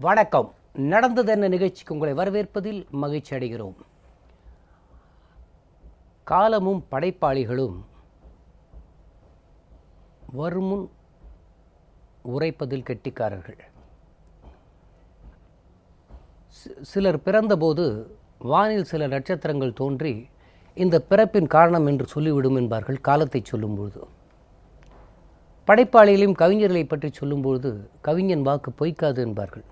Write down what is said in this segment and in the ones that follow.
வணக்கம். நடந்தது என்ன நிகழ்ச்சிக்கு உங்களை வரவேற்பதில் மகிழ்ச்சி அடைகிறோம். காலமும் படைப்பாளிகளும் வருமுன் உரைப்பதில் கெட்டிக்காரர்கள். சிலர் பிறந்தபோது வானில் சில நட்சத்திரங்கள் தோன்றி இந்த பிறப்பின் காரணம் என்று சொல்லிவிடும் என்பார்கள் காலத்தை சொல்லும்பொழுது. படைப்பாளிகளையும் கவிஞர்களை பற்றி சொல்லும்பொழுது கவிஞன் வாக்கு பொய்க்காது என்பார்கள்.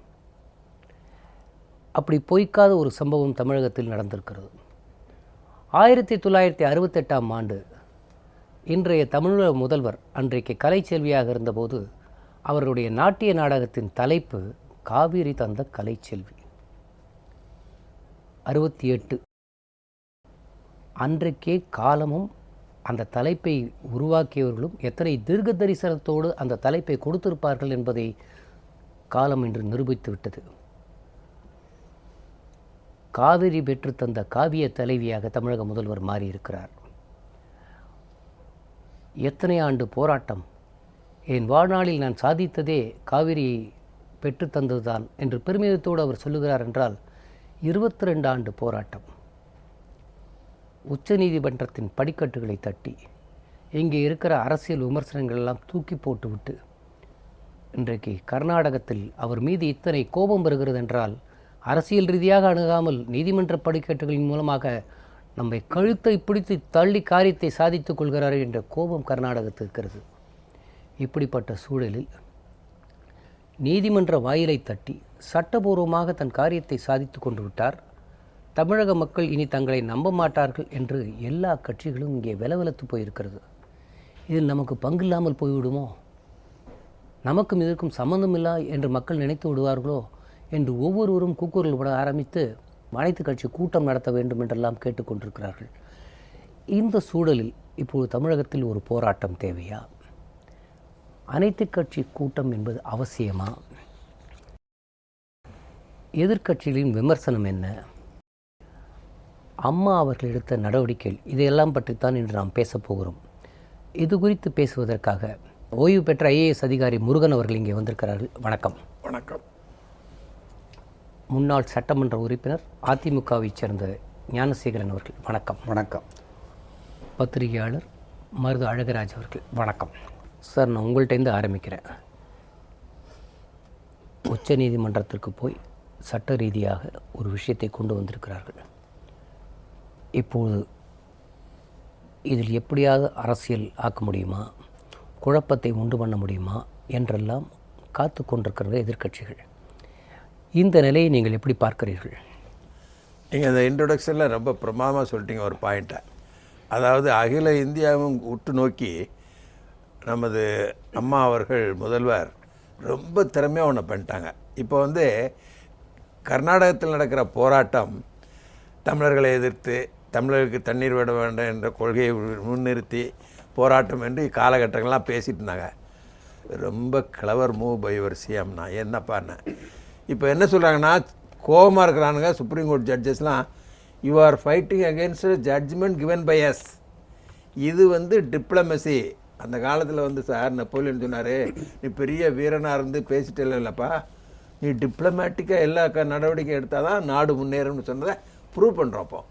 அப்படி பொய்க்காத ஒரு சம்பவம் தமிழகத்தில் நடந்திருக்கிறது. 1968ஆம் ஆண்டு இன்றைய தமிழக முதல்வர் அன்றைக்கு கலைச்செல்வியாக இருந்தபோது அவருடைய நாட்டிய நாடகத்தின் தலைப்பு காவிரி தந்த கலைச்செல்வி. 68 அன்றைக்கே காலமும் அந்த தலைப்பை உருவாக்கியவர்களும் எத்தனை தீர்க்க தரிசனத்தோடு அந்த தலைப்பை கொடுத்திருப்பார்கள் என்பதை காலம் இன்று நிரூபித்து விட்டது. காவிரி பெற்று தந்த காவிய தலைவியாக தமிழக முதல்வர் மாறியிருக்கிறார். எத்தனை ஆண்டு போராட்டம்! என் வாழ்நாளில் நான் சாதித்ததே காவிரியை பெற்றுத்தந்ததுதான் என்று பெருமிதத்தோடு அவர் சொல்லுகிறார் என்றால் 22 ஆண்டு போராட்டம். உச்சநீதிமன்றத்தின் படிக்கட்டுகளை தட்டி இங்கே இருக்கிற அரசியல் விமர்சனங்கள் எல்லாம் தூக்கி போட்டுவிட்டு இன்றைக்கு கர்நாடகத்தில் அவர் மீது இத்தனை கோபம் வருகிறது என்றால் அரசியல் ரீதியாக அணுகாமல் நீதிமன்ற படிக்கட்டுகளின் மூலமாக நம்மை கழுத்தை பிடித்து தள்ளி காரியத்தை சாதித்துக் கொள்கிறார் என்ற கோபம் கர்நாடகத்தில் இருக்கிறது. இப்படிப்பட்ட சூழலில் நீதிமன்ற வாயிலை தட்டி சட்டபூர்வமாக தன் காரியத்தை சாதித்து கொண்டு விட்டார். தமிழக மக்கள் இனி தங்களை நம்ப மாட்டார்கள் என்று எல்லா கட்சிகளும் இங்கே வெலவெலத்து போயிருக்கிறது. இதில் நமக்கு பங்கு இல்லாமல் போய்விடுமோ, நமக்கும் இதற்கும் சம்பந்தமில்லா என்று மக்கள் நினைத்து விடுவார்களோ என்று ஒவ்வொருவரும் கூக்குரல் விட ஆரம்பித்து அனைத்து கட்சி கூட்டம் நடத்த வேண்டும் என்றெல்லாம் கேட்டுக்கொண்டிருக்கிறார்கள். இந்த சூழலில் இப்போது தமிழகத்தில் ஒரு போராட்டம் தேவையா? அனைத்து கட்சி கூட்டம் என்பது அவசியமா? எதிர்க்கட்சிகளின் விமர்சனம் என்ன? அம்மா அவர்கள் எடுத்த நடவடிக்கைகள், இதையெல்லாம் பற்றித்தான் இன்று நாம் பேசப் போகிறோம். இது குறித்து பேசுவதற்காக ஓய்வு பெற்ற ஐஏஎஸ் அதிகாரி முருகன் அவர்கள் இங்கே வந்திருக்கிறார்கள். வணக்கம். வணக்கம். முன்னாள் சட்டமன்ற உறுப்பினர் அதிமுகவைச் சேர்ந்த ஞானசேகரன் அவர்கள். வணக்கம். வணக்கம். பத்திரிகையாளர் மருது அழகராஜ் அவர்கள். வணக்கம் சார். நான் உங்கள்கிட்டேருந்து ஆரம்பிக்கிறேன். உச்ச நீதிமன்றத்திற்கு போய் சட்ட ரீதியாக ஒரு விஷயத்தை கொண்டு வந்திருக்கிறார்கள். இப்போது இதில் எப்படியாவது அரசியல் ஆக்க முடியுமா, குழப்பத்தை உண்டு பண்ண முடியுமா என்றெல்லாம் காத்து கொண்டிருக்கிற எதிர்க்கட்சிகள். இந்த நிலையை நீங்கள் எப்படி பார்க்கிறீர்கள்? நீங்கள் அந்த இன்ட்ரொடக்ஷனில் ரொம்ப பிரமாதமாக சொல்லிட்டீங்க ஒரு பாயிண்ட்டை. அதாவது அகில இந்தியாவும் உற்று நோக்கி நமது அம்மா அவர்கள் முதல்வர் ரொம்ப திறமையாக ஒன்று பண்ணிட்டாங்க. இப்போ கர்நாடகத்தில் நடக்கிற போராட்டம் தமிழர்களை எதிர்த்து தமிழர்களுக்கு தண்ணீர் விட வேண்டும் என்ற கொள்கையை முன்னிறுத்தி போராட்டம் என்று காலகட்டங்கள்லாம் பேசிகிட்டு இருந்தாங்க. ரொம்ப கிளவர் மூவ் பை யுவர் சிஎம்னா என்னப்பான்னு. இப்போ என்ன சொல்கிறாங்கன்னா, கோபமாக இருக்கிறானுங்க சுப்ரீம் கோர்ட் ஜட்ஜஸ்லாம். You are fighting against judgment given by us. இது டிப்ளமசி. அந்த காலத்தில் சார் நெப்போலியன் சொன்னார், நீ பெரிய வீரனாக இருந்து பேசிட்டு இல்லைப்பா, நீ டிப்ளமேட்டிக்காக எல்லா நடவடிக்கை எடுத்தால் தான் நாடு முன்னேறும்னு சொன்னதை ப்ரூவ் பண்ணுறோம்.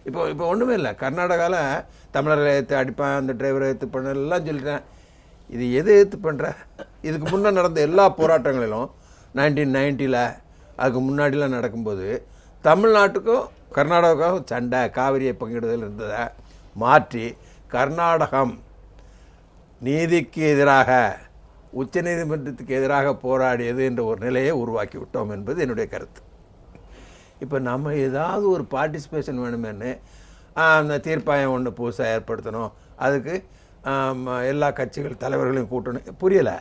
இப்போ ஒன்றுமே இல்லை. கர்நாடகாவில் தமிழர்களை ஏற்று அடிப்பான், அந்த டிரைவரை ஏற்று பண்ண எல்லாம் சொல்லிட்டேன். இது எது ஏற்று பண்ணுற? இதுக்கு முன்னே நடந்த எல்லா போராட்டங்களிலும் 1990 அதுக்கு முன்னாடிலாம் நடக்கும்போது தமிழ்நாட்டுக்கும் கர்நாடகாவுக்கும் சண்டை, காவிரியை பங்கிடுதல் இருந்ததை மாற்றி கர்நாடகம் நீதிக்கு எதிராக உச்சநீதிமன்றத்துக்கு எதிராக போராடியது என்ற ஒரு நிலையை உருவாக்கி விட்டோம் என்பது என்னுடைய கருத்து. இப்போ நம்ம ஏதாவது ஒரு பார்ட்டிசிபேஷன் வேணுமேனு அந்த தீர்ப்பாயம் ஒன்று புதுசாக ஏற்படுத்தணும், அதுக்கு எல்லா கட்சிகள் தலைவர்களையும் கூட்டணும். புரியலை.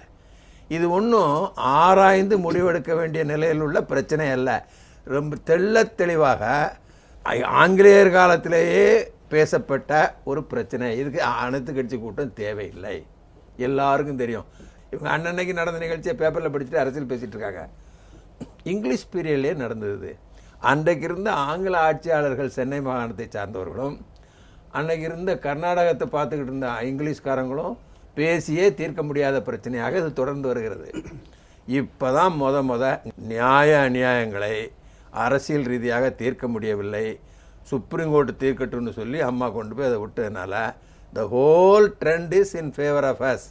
இது ஒன்றும் ஆராய்ந்து முடிவெடுக்க வேண்டிய நிலையில் உள்ள பிரச்சனை அல்ல. ரொம்ப தெளிவாக ஆங்கிலேயர் காலத்திலேயே பேசப்பட்ட ஒரு பிரச்சனை. இதுக்கு அனைத்து கட்சி கூட்டம் தேவையில்லை, எல்லாருக்கும் தெரியும். இவங்க அன்னன்னைக்கு நடந்த நிகழ்ச்சியை பேப்பரில் படிச்சுட்டு அரசியல் பேசிகிட்டு இருக்காங்க. இங்கிலீஷ் பீரியட்லேயே நடந்தது. அன்றைக்கு இருந்த ஆங்கில ஆட்சியாளர்கள் சென்னை மாகாணத்தை சார்ந்தவர்களும் அன்றைக்கு இருந்த கர்நாடகத்தை பார்த்துக்கிட்டு இருந்த இங்கிலீஷ்காரங்களும் பேசியே தீர்க்க முடியாத பிரச்சனையாக இது தொடர்ந்து வருகிறது. இப்போ தான் முத நியாய அநியாயங்களை அரசியல் ரீதியாக தீர்க்க முடியவில்லை, சுப்ரீம் கோர்ட்டு தீர்க்கட்டும்னு சொல்லி அம்மா கொண்டு போய் அதை விட்டதுனால the whole trend is in favour of us.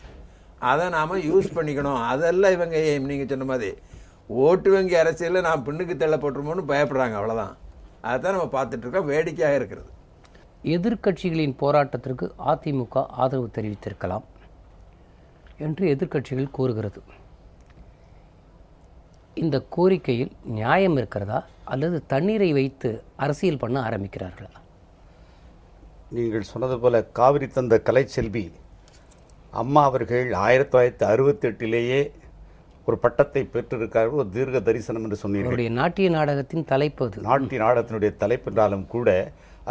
அதை நாம் யூஸ் பண்ணிக்கணும். அதெல்லாம் இவங்க நீங்கள் சொன்ன மாதிரி ஓட்டு வங்கி அரசியலில் நான் பின்னுக்கு தள்ளப்பட்டுருமோன்னு பயப்படுறாங்க, அவ்வளோதான். அதைத்தான் நம்ம பார்த்துட்ருக்கோம். வேடிக்கையாக இருக்கிறது. எதிர்க்கட்சிகளின் போராட்டத்திற்கு அதிமுக ஆதரவு தெரிவித்திருக்கலாம் என்று எதிர்க்கட்சிகள் கூறுகிறது. இந்த கோரிக்கையில் நியாயம் இருக்கிறதா அல்லது தண்ணீரை வைத்து அரசியல் பண்ண ஆரம்பிக்கிறார்களா? நீங்கள் சொன்னது போல காவிரி தந்த கலைச்செல்வி அம்மா அவர்கள் 1968 ஒரு பட்டத்தை பெற்றிருக்கார்கள். ஒரு தீர்க்க தரிசனம் என்று சொன்னீர்கள். நாட்டிய நாடகத்தின் தலைப்பு அது. நாட்டிய நாடகத்தினுடைய தலைப்பு என்றாலும் கூட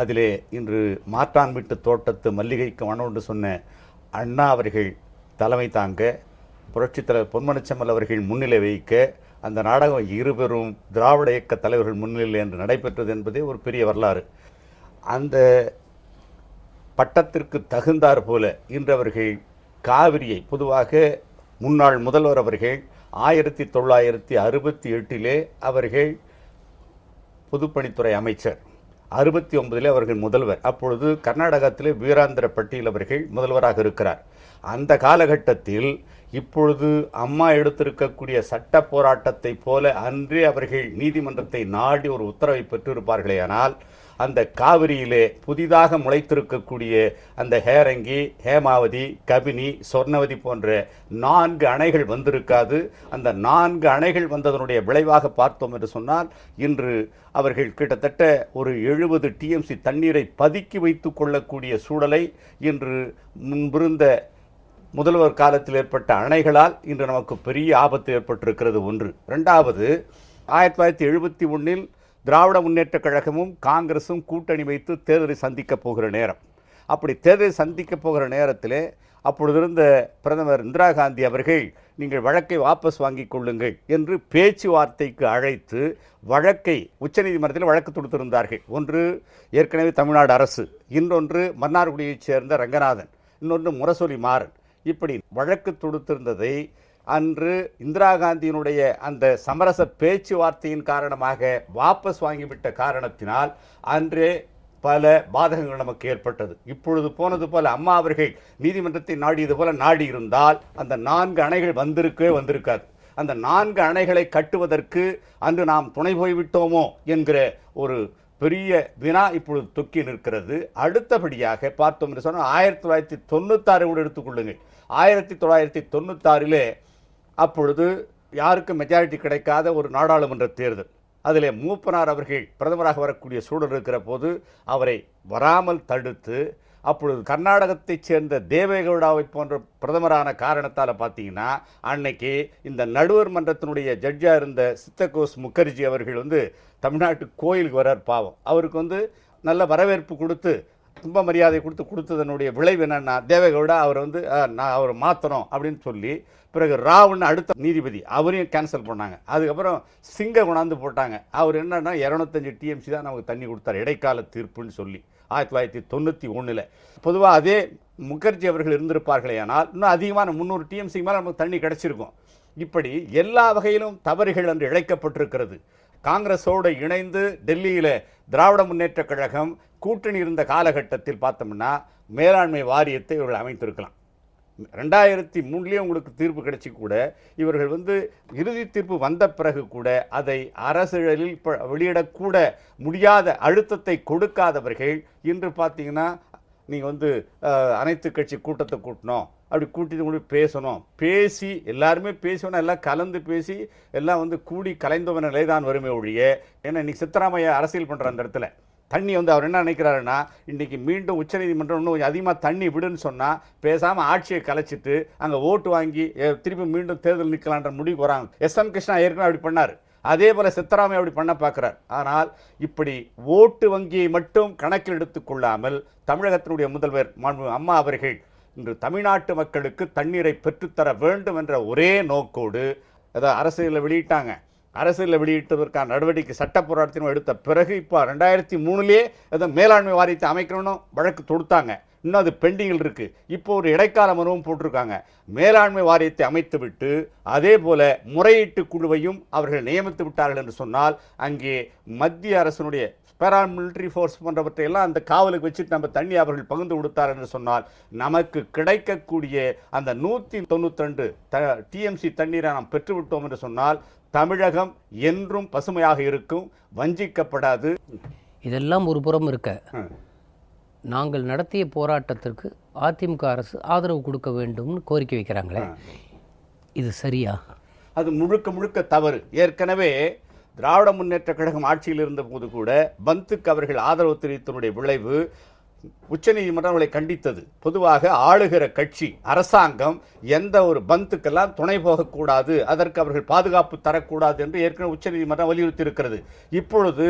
அதிலே இன்று மாற்றான் வீட்டு தோட்டத்து மல்லிகைக்கு மனம் என்று சொன்ன அண்ணா அவர்கள் தலைமை தாங்க, புரட்சித் தலைவர் பொன்மனச்செம்மல் அவர்கள் முன்னிலை வைக்க, அந்த நாடகம் இருபெரும் திராவிட இயக்க தலைவர்கள் முன்னிலையில் என்று நடைபெற்றது என்பதே ஒரு பெரிய வரலாறு. அந்த பட்டத்திற்கு தகுந்தார் போல இன்று அவர்கள் காவிரியை, பொதுவாக முன்னாள் முதல்வர் அவர்கள் 1968 அவர்கள் பொதுப்பணித்துறை அமைச்சர், 69 அவர்கள் முதல்வர். அப்பொழுது கர்நாடகத்திலே வீராந்திர பட்டீல் அவர்கள் முதல்வராக இருக்கிறார். அந்த காலகட்டத்தில் இப்பொழுது அம்மா எடுத்திருக்கக்கூடிய சட்ட போராட்டத்தை போல அன்றே அவர்கள் நீதிமன்றத்தை நாடி ஒரு உத்தரவை பெற்றிருப்பார்களே. ஆனால் அந்த காவிரியிலே புதிதாக முளைத்திருக்கக்கூடிய அந்த ஹேரங்கி, ஹேமாவதி, கபினி, சொர்ணவதி போன்ற 4 அணைகள் வந்திருக்காது. அந்த 4 அணைகள் வந்ததனுடைய விளைவாக பார்த்தோம் என்று சொன்னால் இன்று அவர்கள் கிட்டத்தட்ட ஒரு 70 TMC தண்ணீரை பதுக்கி வைத்துக் கொள்ளக்கூடிய சூழலை இன்று முன்பிருந்த முதல்வர் காலத்தில் ஏற்பட்ட அணைகளால் இன்று நமக்கு பெரிய ஆபத்து ஏற்பட்டிருக்கிறது. ஒன்று. இரண்டாவது, 1971 திராவிட முன்னேற்றக் கழகமும் காங்கிரஸும் கூட்டணி வைத்து தேர்தலை சந்திக்கப் போகிற நேரம். அப்படி தேர்தலை சந்திக்கப் போகிற நேரத்தில் அப்பொழுது இருந்த பிரதமர் இந்திரா காந்தி அவர்கள் நீங்கள் வழக்கை வாபஸ் வாங்கிக் கொள்ளுங்கள் என்று பேச்சுவார்த்தைக்கு அழைத்து வழக்கை உச்சநீதிமன்றத்தில் வழக்கு தொடுத்திருந்தார்கள். ஒன்று ஏற்கனவே தமிழ்நாடு அரசு, இன்னொன்று மன்னார்குடியைச் சேர்ந்த ரங்கநாதன், இன்னொன்று முரசொலி மாறன். இப்படி வழக்கு தொடுத்திருந்ததை அன்று இந்திரா காந்தியினுடைய அந்த சமரச பேச்சுவார்த்தையின் காரணமாக வாபஸ் வாங்கிவிட்ட காரணத்தினால் அன்றே பல பாதகங்கள் நமக்கு ஏற்பட்டது. இப்பொழுது போனது போல அம்மா அவர்கள் நீதிமன்றத்தை நாடியது போல நாடி இருந்தால் அந்த 4 அணைகள் வந்திருக்காது. அந்த 4 அணைகளை கட்டுவதற்கு அன்று நாம் துணை போய்விட்டோமோ என்கிற ஒரு பெரிய வினா இப்பொழுது தொக்கி நிற்கிறது. அடுத்தபடியாக பார்த்தோம் என்று சொன்னால் 1996 கூட எடுத்துக்கொள்ளுங்கள். 1996 அப்பொழுது யாருக்கும் மெஜாரிட்டி கிடைக்காத ஒரு நாடாளுமன்ற தேர்தல். அதிலே மூப்பனார் அவர்கள் பிரதமராக வரக்கூடிய சூழல் இருக்கிற போது அவரை வராமல் தடுத்து, அப்பொழுது கர்நாடகத்தைச் சேர்ந்த தேவேகவுடாவை போன்ற பிரதமரான காரணத்தால் பார்த்தீங்கன்னா அன்னைக்கு இந்த நடுவர் மன்றத்தினுடைய ஜட்ஜாக இருந்த சித்தகோஸ் முகர்ஜி அவர்கள் தமிழ்நாட்டு கோயிலுக்கு வரார். பாவம், அவருக்கு நல்ல வரவேற்பு கொடுத்து தும்ப மரியாதை கொடுத்ததனுடைய விளைவு என்னன்னா, தேவேகவுடா அவர் நான் அவரை மாற்றணும் அப்படின்னு சொல்லி பிறகு ராவ்னு அடுத்த நீதிபதி அவரையும் கேன்சல் பண்ணாங்க. அதுக்கப்புறம் சிங்க கொண்டாந்து போட்டாங்க. அவர் என்னன்னா 205 TMC தான் நமக்கு தண்ணி கொடுத்தார் இடைக்கால தீர்ப்புன்னு சொல்லி 1991. பொதுவாக அதே முகர்ஜி அவர்கள் இருந்திருப்பார்களே ஆனால் இன்னும் அதிகமான 300 TMC மேலே நமக்கு தண்ணி கிடைச்சிருக்கும். இப்படி எல்லா வகையிலும் தவறுகள் என்று இழைக்கப்பட்டிருக்கிறது. காங்கிரஸோடு இணைந்து டெல்லியில் திராவிட முன்னேற்றக் கழகம் கூட்டணி இருந்த காலகட்டத்தில் பார்த்தோம்னா மேலாண்மை வாரியத்தை இவர்கள் அமைத்திருக்கலாம். 2003 உங்களுக்கு தீர்ப்பு கிடைச்சி கூட இவர்கள் இறுதி தீர்ப்பு வந்த பிறகு கூட அதை அரசியலில் வெளியிடக்கூட முடியாத அழுத்தத்தை கொடுக்காதவர்கள் இன்று பார்த்தீங்கன்னா நீங்கள் அனைத்து கட்சி கூட்டத்தை கூட்டணும், அப்படி கூட்டிட்டு கூட பேசணும், பேசி எல்லாருமே பேசணும், எல்லாம் கலந்து பேசி எல்லாம் கூடி கலைந்தவன நிலை தான் வருமே ஒழிய. ஏன்னா இன்னைக்கு சித்தராமையா அரசியல் பண்ணுற அந்த இடத்துல தண்ணி அவர் என்ன நினைக்கிறாருன்னா, இன்றைக்கி மீண்டும் உச்சநீதிமன்றம் இன்னும் கொஞ்சம் அதிகமாக தண்ணி விடுன்னு சொன்னால் பேசாமல் ஆட்சியை கலைச்சிட்டு அங்கே ஓட்டு வாங்கி திருப்பி மீண்டும் தேர்தல் நிற்கலான்ற முடிவு போகிறாங்க. எஸ்எம் கிருஷ்ணா ஏற்கனவே அப்படி பண்ணார். அதே போல் சித்தராமையா அப்படி பண்ண பார்க்குறார். ஆனால் இப்படி ஓட்டு வங்கியை மட்டும் கணக்கில் எடுத்துக்கொள்ளாமல் தமிழகத்தினுடைய முதல்வர் அம்மா அவர்கள் இன்று தமிழ்நாட்டு மக்களுக்கு தண்ணீரை பெற்றுத்தர வேண்டும் என்ற ஒரே நோக்கோடு அரசியலில் வெளியிட்டாங்க. அரசியலில் வெளியிட்டதற்கான நடவடிக்கை சட்ட போராட்டத்தின் எடுத்த பிறகு இப்போ 2003 மேலாண்மை வாரியத்தை அமைக்கணும்னு வழக்கு தொடுத்தாங்க. இன்னும் அது பெண்டிங்கில் இருக்கு. இப்போ ஒரு இடைக்கால மனுவும் போட்டிருக்காங்க. மேலாண்மை வாரியத்தை அமைத்துவிட்டு அதே போல முறையீட்டு குழுவையும் அவர்கள் நியமித்து விட்டார்கள் என்று சொன்னால் அங்கே மத்திய அரசினுடைய பேராமிலிட்டரி ஃபோர்ஸ் போன்றவற்றை எல்லாம் அந்த காவலுக்கு வச்சுட்டு நம்ம தண்ணி அவர்கள் பகிர்ந்து கொடுத்தார் என்று சொன்னால் நமக்கு கிடைக்கக்கூடிய அந்த 192 டிஎம்சி தண்ணீரை நாம் பெற்றுவிட்டோம் என்று சொன்னால் தமிழகம் என்றும் பசுமையாக இருக்கும், வஞ்சிக்கப்படாது. இதெல்லாம் ஒரு புறம் இருக்க, நாங்கள் நடத்திய போராட்டத்திற்கு அதிமுக அரசு ஆதரவு கொடுக்க வேண்டும்னு கோரிக்கை வைக்கிறாங்களே, இது சரியா? அது முழுக்க முழுக்க தவறு. ஏற்கனவே திராவிட முன்னேற்ற கழகம் ஆட்சியில் இருந்த போது கூட பந்துக்கு அவர்கள் ஆதரவு தெரிவித்தனுடைய விளைவு உச்சநீதிமன்றம் அவளை கண்டித்தது. பொதுவாக ஆளுகிற கட்சி அரசாங்கம் எந்த ஒரு பந்துக்கெல்லாம் துணை போகக்கூடாது, அதற்கு அவர்கள் பாதுகாப்பு தரக்கூடாது என்று ஏற்கனவே உச்சநீதிமன்றம் வலியுறுத்தி இருக்கிறது. இப்பொழுது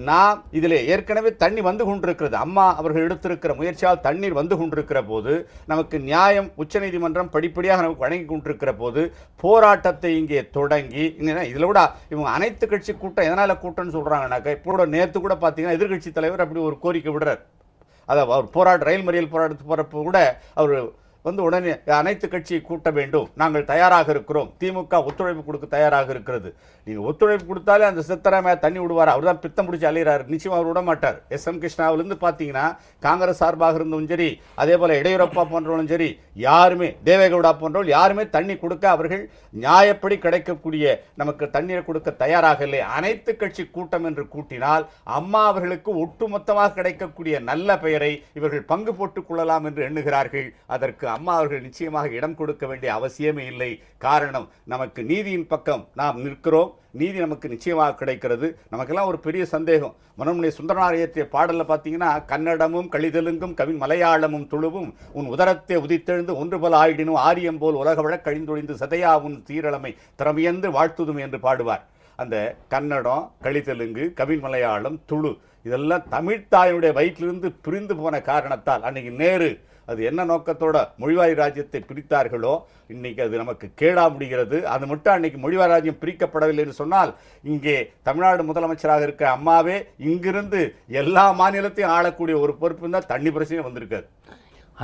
நாம் இதில் ஏற்கனவே தண்ணி வந்து கொண்டிருக்கிறது. அம்மா அவர்கள் எடுத்திருக்கிற முயற்சியால் தண்ணீர் வந்து கொண்டிருக்கிற போது நமக்கு நியாயம் உச்சநீதிமன்றம் படிப்படியாக நமக்கு வழங்கி கொண்டிருக்கிற போது போராட்டத்தை இங்கே தொடங்கி இதில் கூட இவங்க அனைத்து கட்சி கூட்டம் எதனால கூட்டம்னு சொல்றாங்கன்னாக்கா, இப்போ நேற்று கூட பார்த்தீங்கன்னா எதிர்கட்சி தலைவர் அப்படி ஒரு கோரிக்கை விடுறார். அதாவது அவர் ரயில் மறியல் போராட்டத்துக்கு போகிறப்போ கூட அவர் உடனே அனைத்து கட்சியை கூட்ட வேண்டும், நாங்கள் தயாராக இருக்கிறோம், திமுக ஒத்துழைப்பு கொடுக்க தயாராக இருக்கிறது. நீங்கள் ஒத்துழைப்பு கொடுத்தாலே அந்த சித்தராமையா தண்ணி விடுவார், அவர் தான் பித்தம் பிடிச்சி அலைகிறார், நிச்சயம் அவர் விட மாட்டார். எஸ்.எம். கிருஷ்ணாவிலிருந்து பார்த்தீங்கன்னா காங்கிரஸ் சார்பாக இருந்தவும் சரி, அதே போல் எடியூரப்பா போன்றவங்களும் சரி, யாருமே தேவேகவுடா போன்றவர்கள் யாருமே தண்ணி கொடுக்க அவர்கள் நியாயப்படி கிடைக்கக்கூடிய நமக்கு தண்ணீரை கொடுக்க தயாராக இல்லை. அனைத்து கட்சி கூட்டம் என்று கூட்டினால் அம்மா அவர்களுக்கு ஒட்டுமொத்தமாக கிடைக்கக்கூடிய நல்ல பெயரை இவர்கள் பங்கு போட்டுக் கொள்ளலாம் என்று எண்ணுகிறார்கள். அதற்கு அம்மா அவர்கள் நிச்சயமாக இடம் கொடுக்க வேண்டிய அவசியமே இல்லை. காரணம், நமக்கு நீதியின் பக்கம் நாம் நிற்கிறோம், நீதி நமக்கு நிச்சயமாக கிடைக்கிறது. நமக்கெல்லாம் ஒரு பெரிய சந்தேகம், மனோன்மணி சுந்தரனார் இயற்றிய பாடலில் பார்த்தீங்கன்னா, கன்னடமும் கழிதெலுங்கும் கவின் மலையாளமும் துளுவும் உன் உதரத்தை உதித்தெழுந்து ஒன்று போல ஆயிடினும் ஆரியம் போல் உலக வழக் கழிந்தொழிந்து சதையா உன் சீரழமை திறமையென்று வாழ்த்துதும் என்று பாடுவார். அந்த கன்னடம், கழிதெலுங்கு, கவின் மலையாளம், துளு இதெல்லாம் தமிழ்த்தாயினுடைய வயிற்றிலிருந்து பிரிந்து போன காரணத்தால் அன்னைக்கு நேரு அது என்ன நோக்கத்தோட மொழிவாரி ராஜ்யத்தை பிரித்தார்களோ இன்னைக்கு அது நமக்கு கேடா முடிகிறது. அது மட்டும் அன்னைக்கு மொழிவாரி ராஜ்யம் பிரிக்கப்படவில்லை என்று சொன்னால் இங்கே தமிழ்நாடு முதலமைச்சராக இருக்க அம்மாவே இங்கிருந்து எல்லா மாநிலத்தையும் ஆளக்கூடிய ஒரு பொறுப்பு தான் தண்ணி பிரச்சனையும் வந்திருக்காது.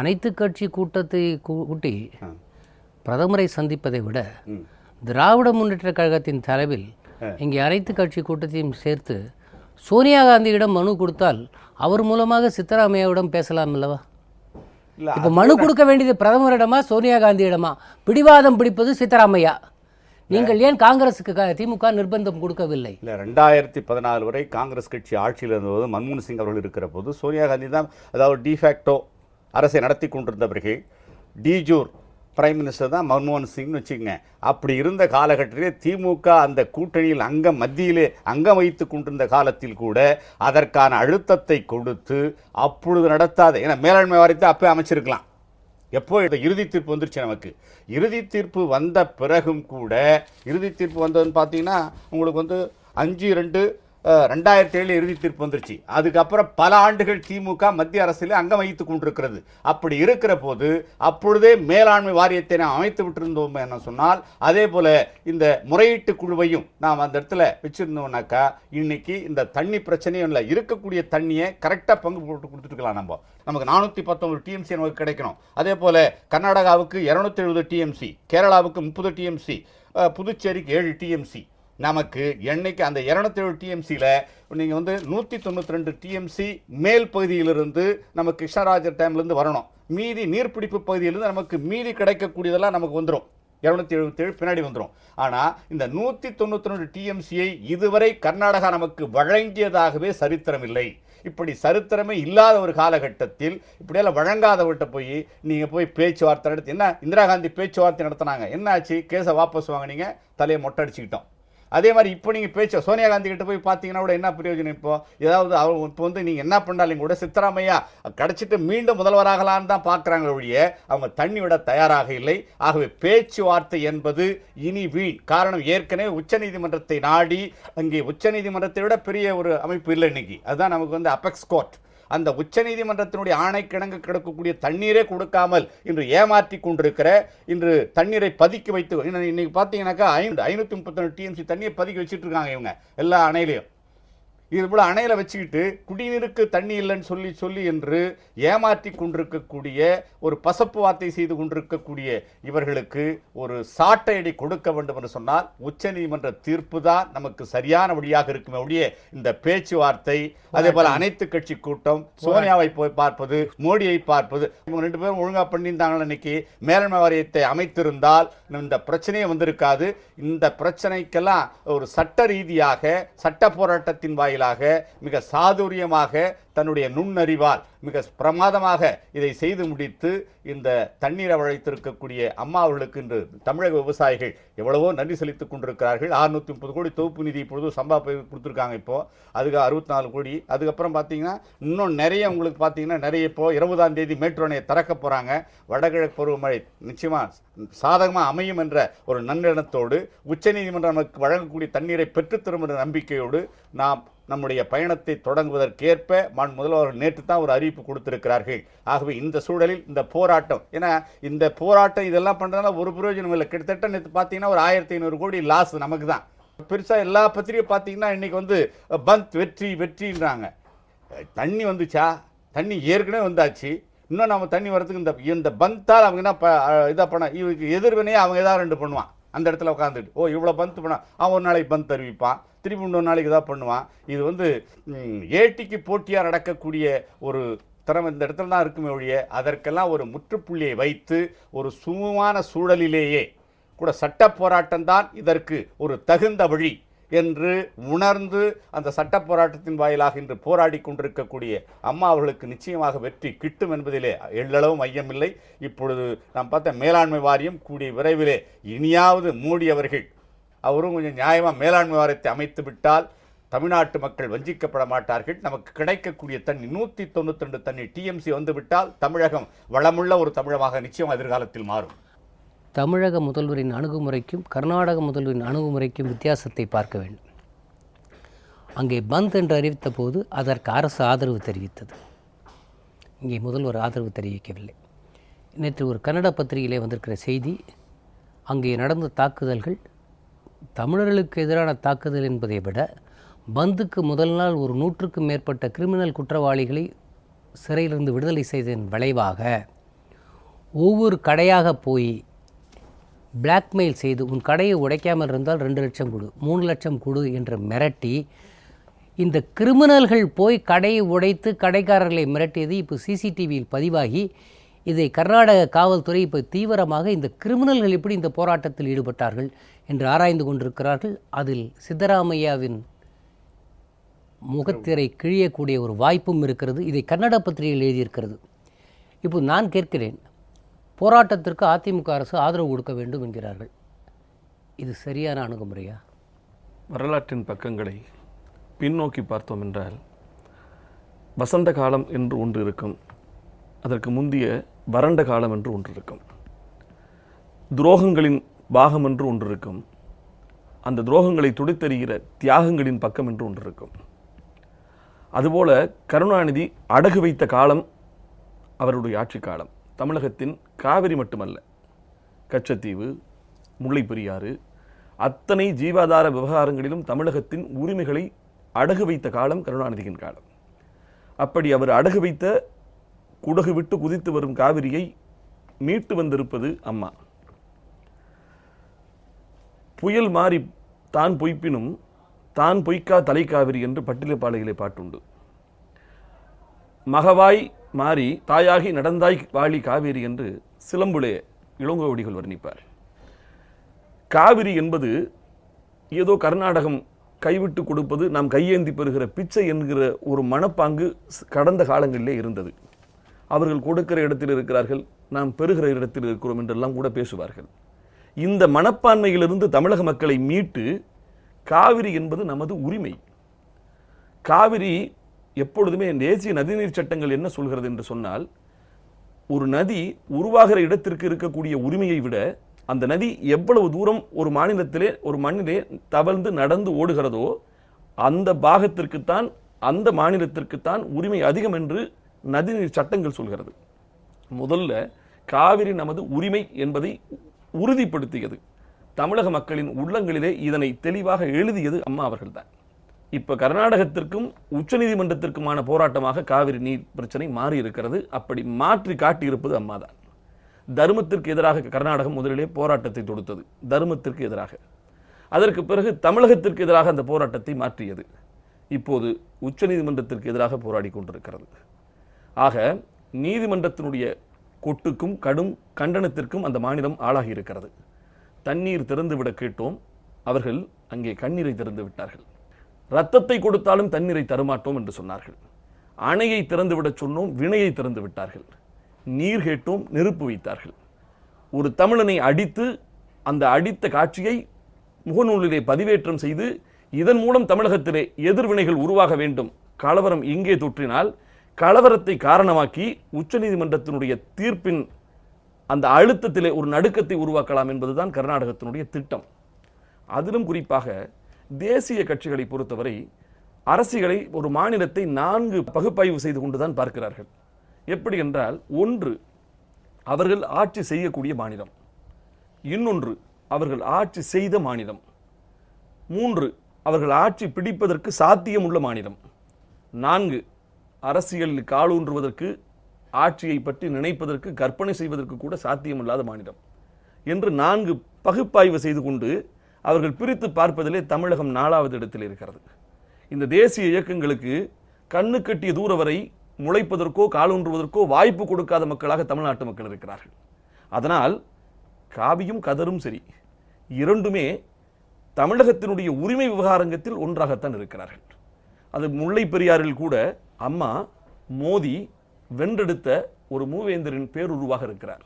அனைத்து கட்சி கூட்டத்தை கூட்டி பிரதமரை சந்திப்பதை விட திராவிட முன்னேற்ற கழகத்தின் தலைவில் இங்கே அனைத்து கட்சி கூட்டத்தையும் சேர்த்து சோனியா காந்தியிடம் மனு கொடுத்தால் அவர் மூலமாக சித்தராமையாவிடம் பேசலாம் அல்லவா? இப்போ மனு கொடுக்க வேண்டியது பிரதமரிடமா சோனியா காந்தியிடமா? பிடிவாதம் பிடிப்பது சித்தராமையா. நீங்கள் ஏன் காங்கிரஸுக்கு திமுக நிர்பந்தம் கொடுக்கவில்லை? இல்லை, 2014 வரை காங்கிரஸ் கட்சி ஆட்சியில் இருந்தபோது மன்மோகன் சிங் அவர்கள் இருக்கிற போது சோனியா காந்தி தான் அதாவது டிஃபேக்டோ அரசை நடத்தி கொண்டிருந்தவர்கள். டிஜூர் பிரைம் மினிஸ்டர் தான் மன்மோகன் சிங்னு வச்சுக்கங்க. அப்படி இருந்த காலகட்டத்திலே திமுக அந்த கூட்டணியில் மத்தியிலே அங்கம் வைத்து கொண்டிருந்த காலத்தில் கூட அதற்கான அழுத்தத்தை கொடுத்து அப்பொழுது நடத்தாத, ஏன்னா மேலாண்மை வாரியத்தை அப்போ அமைச்சிருக்கலாம். எப்போ இந்த இறுதி தீர்ப்பு வந்துருச்சு, நமக்கு இறுதி தீர்ப்பு வந்த பிறகும் கூட, இறுதி தீர்ப்பு வந்ததுன்னு பார்த்தீங்கன்னா உங்களுக்கு 5/2/2007 இறுதி தீர்ப்பு வந்துருச்சு. அதுக்கப்புறம் பல ஆண்டுகள் திமுக மத்திய அரசில் அங்கம் வகித்துக் கொண்டிருக்கிறது. அப்படி இருக்கிற போது அப்பொழுதே மேலாண்மை வாரியத்தை நாம் அமைத்து விட்டிருந்தோம் என்ன சொன்னால், அதே போல இந்த முறையீட்டு குழுவையும் நாம் அந்த இடத்துல வச்சிருந்தோம்னாக்கா இன்னைக்கு இந்த தண்ணி பிரச்சனையும் இல்லை, இருக்கக்கூடிய தண்ணியை கரெக்டாக பங்கு போட்டு கொடுத்துருக்கலாம். நமக்கு 419 டிஎம்சி நமக்கு கிடைக்கணும். அதே போல கர்நாடகாவுக்கு 270 டிஎம்சி, கேரளாவுக்கு 30 டிஎம்சி, புதுச்சேரிக்கு 7 டிஎம்சி. நமக்கு என்னைக்கு அந்த 207 டிஎம்சியில் நீங்கள் 192 டிஎம்சி மேல் பகுதியிலிருந்து நமக்கு கிருஷ்ணராஜர் டேம்லேருந்து வரணும். மீதி நீர்பிடிப்பு பகுதியிலிருந்து நமக்கு மீதி கிடைக்கக்கூடியதெல்லாம் நமக்கு வந்துடும். 277 பின்னாடி வந்துடும். ஆனால் இந்த 192 டிஎம்சியை இதுவரை கர்நாடகா நமக்கு வழங்கியதாகவே சரித்திரமில்லை. இப்படி சரித்திரமே இல்லாத ஒரு காலகட்டத்தில் இப்படியெல்லாம் வழங்காதவர்கிட்ட போய் நீங்கள் போய் பேச்சுவார்த்தை நடத்தி, என்ன இந்திரா காந்தி பேச்சுவார்த்தை நடத்தினாங்க, என்ன ஆச்சு? கேஸை வாபஸ் வாங்கினீங்க, தலையை மொட்டை அடிச்சுக்கிட்டோம். அதே மாதிரி இப்போ நீங்கள் சோனியா காந்தி கிட்ட போய் பார்த்தீங்கன்னா கூட என்ன பிரயோஜனம்? இப்போ ஏதாவது இப்போ நீங்கள் என்ன பண்ணாலும் கூட சித்தராமையா கிடச்சிட்டு மீண்டும் முதல்வராகலான்னு தான் பார்க்குறாங்க ஒழிய அவங்க தண்ணி விட தயாராக இல்லை. ஆகவே பேச்சுவார்த்தை என்பது இனி வீண். காரணம், ஏற்கனவே உச்சநீதிமன்றத்தை நாடி, அங்கே உச்சநீதிமன்றத்தை விட பெரிய ஒரு அமைப்பு இல்லை இன்னைக்கு. அதுதான் நமக்கு அபெக்ஸ் கோர்ட். அந்த உச்சநீதிமன்றத்தினுடைய ஆணைக்கிணங்க கிடக்கக்கூடிய தண்ணீரே கொடுக்காமல் இன்று ஏமாற்றி கொண்டிருக்கிற, இன்று தண்ணீரை பதுக்கி வைத்து இன்னைக்கு பார்த்தீங்கன்னாக்கா 532 டிஎம்சி தண்ணியை பதுக்கி வச்சுட்டு இருக்காங்க இவங்க எல்லா அணையிலையும். இது போல அணையில வச்சுக்கிட்டு குடிநீருக்கு தண்ணி இல்லைன்னு சொல்லி என்று ஏமாற்றி கொண்டிருக்கக்கூடிய ஒரு பசப்பு வார்த்தை செய்து கொண்டிருக்கக்கூடிய இவர்களுக்கு ஒரு சாட்டையடி கொடுக்க வேண்டும் என்று சொன்னால் உச்சநீதிமன்ற தீர்ப்பு தான் நமக்கு சரியான வழியாக இருக்குமே ஒழிய இந்த பேச்சுவார்த்தை, அதே போல அனைத்து கட்சி கூட்டம், சோனியாவை போய் பார்ப்பது, மோடியை பார்ப்பது, இவங்க 2 பேரும் ஒழுங்கா பண்ணியிருந்தாங்க. இன்னைக்கு மேலாண்மை வாரியத்தை அமைத்திருந்தால் இந்த பிரச்சனையே வந்திருக்காது. இந்த பிரச்சனைக்கெல்லாம் ஒரு சட்ட ரீதியாக சட்ட போராட்டத்தின் வாயிலாக மிக சாதுரியமாக தன்னுடைய நுண்ணறிவால் மிக பிரமாதமாக இதை செய்து முடித்து இந்த தண்ணீரை வளைத்திருக்கக்கூடிய அம்மா அவர்களுக்கு இன்று தமிழக விவசாயிகள் எவ்வளவோ நன்றி செலுத்திக் கொண்டிருக்கிறார்கள். 630 கோடி தொகுப்பு நிதி இப்பொழுது சம்பா கொடுத்துருக்காங்க. இப்போ அதுக்கு 64 கோடி. அதுக்கப்புறம் பார்த்தீங்கன்னா இன்னும் நிறைய உங்களுக்கு பார்த்தீங்கன்னா நிறைய இப்போ 20ஆம் தேதி மேட்டூர் அணையை திறக்க போகிறாங்க. வடகிழக்கு பருவமழை நிச்சயமாக சாதகமாக அமையும் என்ற ஒரு நன்னெண்ணத்தோடு உச்சநீதிமன்றம் நமக்கு வழங்கக்கூடிய தண்ணீரை பெற்றுத்தரும் என்ற நம்பிக்கையோடு நாம் நம்முடைய பயணத்தை தொடங்குவதற்கேற்ப முதல்வர் நேற்று தான் ஒரு அறிவிப்பு கொடுத்திருக்கிறார்கள். ஆகவே இந்த சூழலில் இந்த போராட்டம், ஏன்னா இந்த போராட்டம் இதெல்லாம் பண்ணுறதுனால ஒரு பிரயோஜனம் இல்லை. கிட்டத்தட்ட நேற்று பார்த்தீங்கன்னா ஒரு 1500 கோடி லாஸ் நமக்கு தான். பெருசாக எல்லா பத்திரிகையும் பார்த்தீங்கன்னா இன்னைக்கு பந்த் வெற்றி வெற்றின்றாங்க. தண்ணி வந்துச்சா? தண்ணி ஏற்கனவே வந்தாச்சு. இன்னும் நம்ம தண்ணி வரதுக்கு இந்த பந்தால் அவங்க என்ன இதாக பண்ண, இவருக்கு எதிர்வினையே அவங்க ஏதாவது 2 பண்ணுவான். அந்த இடத்துல உட்காந்துட்டு இவ்வளோ பந்த் பண்ணான், அவன் ஒரு நாளைக்கு பந்த் அறிவிப்பான், திருப்பி 3 நாளைக்கு தான் பண்ணுவான். இது ஏட்டிக்கு போட்டியாக நடக்கக்கூடிய ஒரு திறமை இந்த இடத்துல தான் இருக்குமே ஒழிய அதற்கெல்லாம் ஒரு முற்றுப்புள்ளியை வைத்து ஒரு சுமூகமான சூழலிலேயே கூட சட்ட போராட்டம் தான் இதற்கு ஒரு தகுந்த வழி என்று உணர்ந்து அந்த சட்ட போராட்டத்தின் வாயிலாக இன்று போராடி கொண்டிருக்கக்கூடிய அம்மா அவர்களுக்கு நிச்சயமாக வெற்றி கிட்டும் என்பதிலே எள்ளளவும் ஐயமில்லை. இப்பொழுது நாம் பார்த்த மேலாண்மை வாரியம் கூடிய விரைவிலே இனியாவது மோடி அவரும் கொஞ்சம் நியாயமாக மேலாண்மை வாரியத்தை அமைத்து விட்டால் தமிழ்நாட்டு மக்கள் வஞ்சிக்கப்பட மாட்டார்கள். நமக்கு கிடைக்கக்கூடிய தண்ணி 192 தண்ணி டிஎம்சி வந்துவிட்டால் தமிழகம் வளமுள்ள ஒரு தமிழகமாக நிச்சயம் எதிர்காலத்தில் மாறும். தமிழக முதல்வரின் அணுகுமுறைக்கும் கர்நாடக முதல்வரின் அணுகுமுறைக்கும் வித்தியாசத்தை பார்க்க வேண்டும். அங்கே பந்த் என்று அறிவித்த போது அதற்கு அரசு ஆதரவு தெரிவித்தது. இங்கே முதல்வர் ஆதரவு தெரிவிக்கவில்லை. நேற்று ஒரு கன்னட பத்திரிகையிலே வந்திருக்கிற செய்தி, அங்கே நடந்த தாக்குதல்கள் தமிழர்களுக்கு எதிரான தாக்குதல் என்பதை விட பந்துக்கு முதல் நாள் ஒரு 100க்கும் மேற்பட்ட கிரிமினல் குற்றவாளிகளை சிறையிலிருந்து விடுதலை செய்ததன் விளைவாக ஒவ்வொரு கடையாக போய் பிளாக்மெயில் செய்து உன் கடையை உடைக்காமல் இருந்தால் 2 லட்சம் கொடு, 3 லட்சம் கொடு என்று மிரட்டி இந்த கிரிமினல்கள் போய் கடையை உடைத்து கடைக்காரர்களை மிரட்டியது இப்போ சிசிடிவியில் பதிவாகி இதை கர்நாடக காவல்துறை இப்போ தீவிரமாக இந்த கிரிமினல்கள் எப்படி இந்த போராட்டத்தில் ஈடுபட்டார்கள் என்று ஆராய்ந்து கொண்டிருக்கிறார்கள். அதில் சித்தராமையாவின் முகத்திரை கிழியக்கூடிய ஒரு வாய்ப்பும் இருக்கிறது. இதை கன்னட பத்திரிகையில் எழுதியிருக்கிறது. இப்போ நான் கேட்கிறேன், போராட்டத்திற்கு அதிமுக அரசு ஆதரவு கொடுக்க வேண்டும் என்கிறார்கள். இது சரியான அணுகுமுறையா? வரலாற்றின் பக்கங்களை பின்னோக்கி பார்த்தோம் என்றால் வசந்த காலம் என்று ஒன்று இருக்கும், அதற்கு முந்திய வறண்ட காலம் என்று ஒன்று இருக்கும், துரோகங்களின் பாகம் என்று ஒன்று இருக்கும், அந்த துரோகங்களை துடைத்தெறிகிற தியாகங்களின் பக்கம் என்று ஒன்று இருக்கும். அதுபோல கருணாநிதி அடகு வைத்த காலம் அவருடைய ஆட்சி காலம். தமிழகத்தின் காவிரி மட்டுமல்ல, கச்சத்தீவு, முல்லைப்பெரியாறு, அத்தனை ஜீவாதார விவகாரங்களிலும் தமிழகத்தின் உரிமைகளை அடகு வைத்த காலம் கருணாநிதியின் காலம். அப்படி அவர் அடகு வைத்த குடகு விட்டு குதித்து வரும் காவிரியை மீட்டு வந்திருப்பது அம்மா. புயல் மாறி தான் பொய்ப்பினும் தான் பொய்க்கா தலை காவிரி என்று பட்டியப்பாளையிலே பாட்டுண்டு. மகவாய் மாறி தாயாகி நடந்தாய் வாழி காவேரி என்று சிலம்புலே இளங்கோவடிகள் வர்ணிப்பார். காவிரி என்பது ஏதோ கர்நாடகம் கைவிட்டு கொடுப்பது, நாம் கையேந்தி பெறுகிற பிச்சை என்கிற ஒரு மனப்பாங்கு கடந்த காலங்களிலே இருந்தது. அவர்கள் கொடுக்கிற இடத்தில் இருக்கிறார்கள், நாம் பெறுகிற இடத்தில் இருக்கிறோம் என்றெல்லாம் கூட பேசுவார்கள். இந்த மனப்பான்மையிலிருந்து தமிழக மக்களை மீட்டு காவிரி என்பது நமது உரிமை. காவிரி எப்பொழுதுமே தேசிய நதிநீர் சட்டங்கள் என்ன சொல்கிறது என்று சொன்னால், ஒரு நதி உருவாகிற இடத்திற்கு இருக்கக்கூடிய உரிமையை விட அந்த நதி எவ்வளவு தூரம் ஒரு மாநிலத்திலே ஒரு மண்ணிலே தவழ்ந்து நடந்து ஓடுகிறதோ அந்த பாகத்திற்குத்தான் அந்த மாநிலத்திற்குத்தான் உரிமை அதிகம் என்று நதிநீர் சட்டங்கள் சொல்கிறது. முதல்ல காவிரி நமது உரிமை என்பதை உறுதிப்படுத்தியது தமிழக மக்களின் உள்ளங்களிலே. இதனை தெளிவாக எழுதியது அம்மா அவர்கள்தான். இப்ப கர்நாடகத்திற்கும் உச்சநீதிமன்றத்திற்குமான போராட்டமாக காவிரி நீர் பிரச்சனை மாறி இருக்கிறது. அப்படி மாற்றி காட்டியிருப்பது அம்மாதான். தர்மத்திற்கு எதிராக கர்நாடகம் முதலிலே போராட்டத்தை தொடுத்தது, தர்மத்திற்கு எதிராக. அதற்கு பிறகு தமிழகத்திற்கு எதிராக அந்த போராட்டத்தை மாற்றியது. இப்போது உச்சநீதிமன்றத்திற்கு எதிராக போராடி கொண்டிருக்கிறது. ஆக நீதிமன்றத்தினுடைய கொட்டுக்கும் கடும் கண்டனத்திற்கும் அந்த மாநிலம் ஆளாகி இருக்கிறது. தண்ணீர் திறந்துவிட கேட்டோம், அவர்கள் அங்கே கண்ணீரை திறந்து விட்டார்கள். ரத்தத்தை கொடுத்தாலும் தண்ணீரை தரமாட்டோம் என்று சொன்னார்கள். அணையை திறந்துவிடச் சொன்னோம், வினையை திறந்து விட்டார்கள். நீர் கேட்டோம், நெருப்பு வைத்தார்கள். ஒரு தமிழனை அடித்து அந்த அடித்த காட்சியை முகநூலிலே பதிவேற்றம் செய்து இதன் மூலம் தமிழகத்திலே எதிர்வினைகள் உருவாக வேண்டும், கலவரம் இங்கே தொற்றினால் கலவரத்தை காரணமாக்கி உச்சநீதிமன்றத்தினுடைய தீர்ப்பின் அந்த அழுத்தத்திலே ஒரு நடுக்கத்தை உருவாக்கலாம் என்பதுதான் கர்நாடகத்தினுடைய திட்டம். அதிலும் குறிப்பாக தேசிய கட்சிகளை பொறுத்தவரை அரசியலை ஒரு மாநிலத்தை 4 பகுப்பாய்வு செய்து கொண்டுதான் பார்க்கிறார்கள். எப்படி என்றால், ஒன்று அவர்கள் ஆட்சி செய்யக்கூடிய மாநிலம், இன்னொன்று அவர்கள் ஆட்சி செய்த மாநிலம், 3 அவர்கள் ஆட்சி பிடிப்பதற்கு சாத்தியம் உள்ள மாநிலம், 4 அரசியலில் காலூன்றுவதற்கு, ஆட்சியை பற்றி நினைப்பதற்கு, கற்பனை செய்வதற்கு கூட சாத்தியமில்லாத மாநிலம் என்று 4 பகுப்பாய்வு செய்து கொண்டு அவர்கள் பிரித்து பார்ப்பதிலே தமிழகம் 4வது இடத்தில் இருக்கிறது. இந்த தேசிய இயக்கங்களுக்கு கண்ணு கட்டிய தூர வரை முளைப்பதற்கோ காலூன்றுவதற்கோ வாய்ப்பு கொடுக்காத மக்களாக தமிழ்நாட்டு மக்கள் இருக்கிறார்கள். அதனால் காவியும் கதரும் சரி, இரண்டுமே தமிழகத்தினுடைய உரிமை விவகாரத்தில் ஒன்றாகத்தான் இருக்கிறார்கள். அது முல்லை பெரியாறில் கூட அம்மா மோதி வென்றெடுத்த ஒரு மூவேந்தரின் பேருருவாக இருக்கிறார்.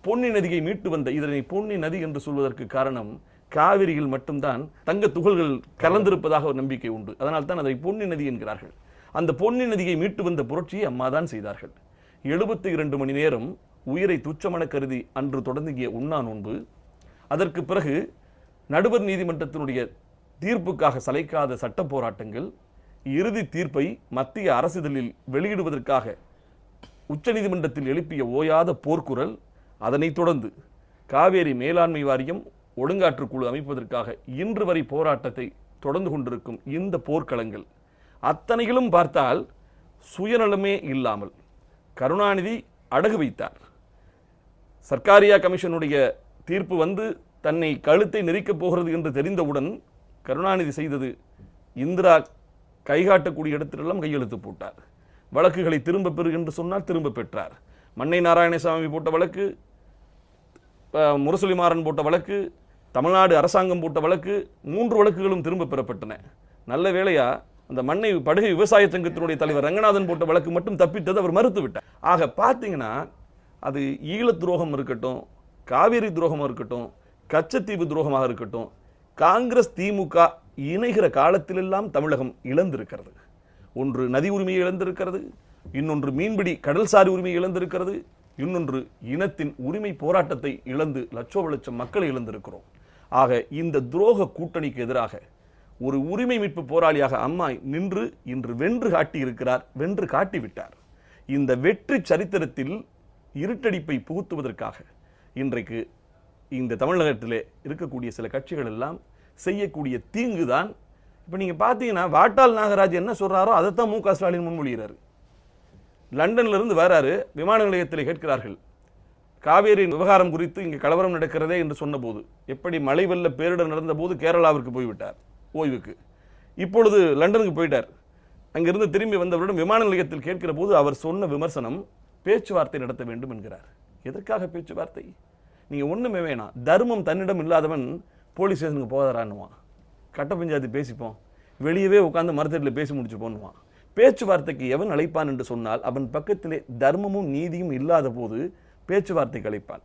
பொன்னி நதியை மீட்டு வந்த, இதனை பொன்னி நதி என்று சொல்வதற்கு காரணம் காவிரியில் மட்டும்தான் தங்க துகள்கள் கலந்திருப்பதாக ஒரு நம்பிக்கை உண்டு. அதனால் தான் அதை பொன்னி நதி என்கிறார்கள். அந்த பொன்னி நதியை மீட்டு வந்த புரட்சியை அம்மா தான் செய்தார்கள். 72 மணி நேரம் உயிரை துச்சமென கருதி அன்று தொடங்கிய உண்ணா நோன்பு, அதற்கு பிறகு நடுவர் நீதிமன்றத்தினுடைய தீர்ப்புக்காக சளைக்காத சட்ட போராட்டங்கள், இறுதி தீர்ப்பை மத்திய அரசிதழில் வெளியிடுவதற்காக உச்சநீதிமன்றத்தில் எழுப்பிய ஓயாத போர்க்குரல், அதனைத் தொடர்ந்து காவேரி மேலாண்மை வாரியம் ஒழுங்காற்றுக்குழு அமைப்பதற்காக இன்று வரை போராட்டத்தை தொடர்ந்து கொண்டிருக்கும் இந்த போர்க்களங்கள் அத்தனைகளும் பார்த்தால் சுயநலமே இல்லாமல் கருணாநிதி அடகு வைத்தார். சர்க்காரியா கமிஷனுடைய தீர்ப்பு வந்து தன்னை கழுத்தை நெரிக்கப் போகிறது என்று தெரிந்தவுடன் கருணாநிதி செய்தது, இந்திரா கைகாட்டக்கூடிய இடத்திலெல்லாம் கையெழுத்து போட்டார். வழக்குகளை திரும்ப பெறு என்று சொன்னால் திரும்ப பெற்றார். மன்னை நாராயணசாமி போட்ட வழக்கு, முரசொலிமாறன் போட்ட வழக்கு, தமிழ்நாடு அரசாங்கம் போட்ட வழக்கு, 3 வழக்குகளும் திரும்ப பெறப்பட்டன. நல்ல வேளையா அந்த மண்ணை படுகை விவசாய சங்கத்தினுடைய தலைவர் ரங்கநாதன் போட்ட வழக்கு மட்டும் தப்பித்தது அவர் மறுத்து விட்டார். ஆக பார்த்தீங்கன்னா, அது ஈழ துரோகம் இருக்கட்டும், காவிரி துரோகமாக இருக்கட்டும், கச்சத்தீவு துரோகமாக இருக்கட்டும், காங்கிரஸ் திமுக இணைகிற காலத்திலெல்லாம் தமிழகம் இழந்திருக்கிறது. ஒன்று நதி உரிமையை இழந்திருக்கிறது, இன்னொன்று மீன்பிடி கடல்சாரி உரிமையை இழந்திருக்கிறது, இன்னொன்று இனத்தின் உரிமை போராட்டத்தை இழந்து லட்சம் மக்களை இழந்திருக்கிறோம். ஆக இந்த துரோக கூட்டணிக்கு எதிராக ஒரு உரிமை மீட்பு போராளியாக அம்மா நின்று இன்று வென்று காட்டி இருக்கிறார், வென்று காட்டிவிட்டார். இந்த வெற்றி சரித்திரத்தில் இருட்டடிப்பை புகுத்துவதற்காக இன்றைக்கு இந்த தமிழகத்திலே இருக்கக்கூடிய சில கட்சிகள் எல்லாம் செய்யக்கூடிய தீங்குதான். இப்போ நீங்கள் பார்த்தீங்கன்னா, வாட்டாள் நாகராஜ் என்ன சொல்றாரோ அதைத்தான் மு க ஸ்டாலின் முன்மொழிகிறார். லண்டன்ல இருந்து வராரு, விமான நிலையத்தில் கேட்கிறார்கள், காவேரி விவகாரம் குறித்து இங்கே கலவரம் நடக்கிறதே என்று சொன்னபோது, எப்படி மழை வெள்ள பேரிடர் நடந்த போது கேரளாவிற்கு போய்விட்டார் ஓய்வுக்கு, இப்பொழுது லண்டனுக்கு போயிட்டார். அங்கிருந்து திரும்பி வந்தவரிடம் விமான நிலையத்தில் கேட்கிற போது அவர் சொன்ன விமர்சனம், பேச்சுவார்த்தை நடத்த வேண்டும் என்கிறார். எதற்காக பேச்சுவார்த்தை? நீங்க ஒண்ணுமே வேணாம், தர்மம் தன்னிடம் இல்லாதவன் போலீஸ் ஸ்டேஷனுக்கு போதாரான்னுவான், கட்ட பஞ்சாயத்து பேசிப்போம், வெளியவே உட்கார்ந்து மரத்தடியில் பேசி முடிச்சு போன்னுவான். பேச்சுவார்த்தைக்கு எவன் அழைப்பான் என்று சொன்னால் அவன் பக்கத்திலே தர்மமும் நீதியும் இல்லாத போது பேச்சுவார்த்தைக்கு அழைப்பான்.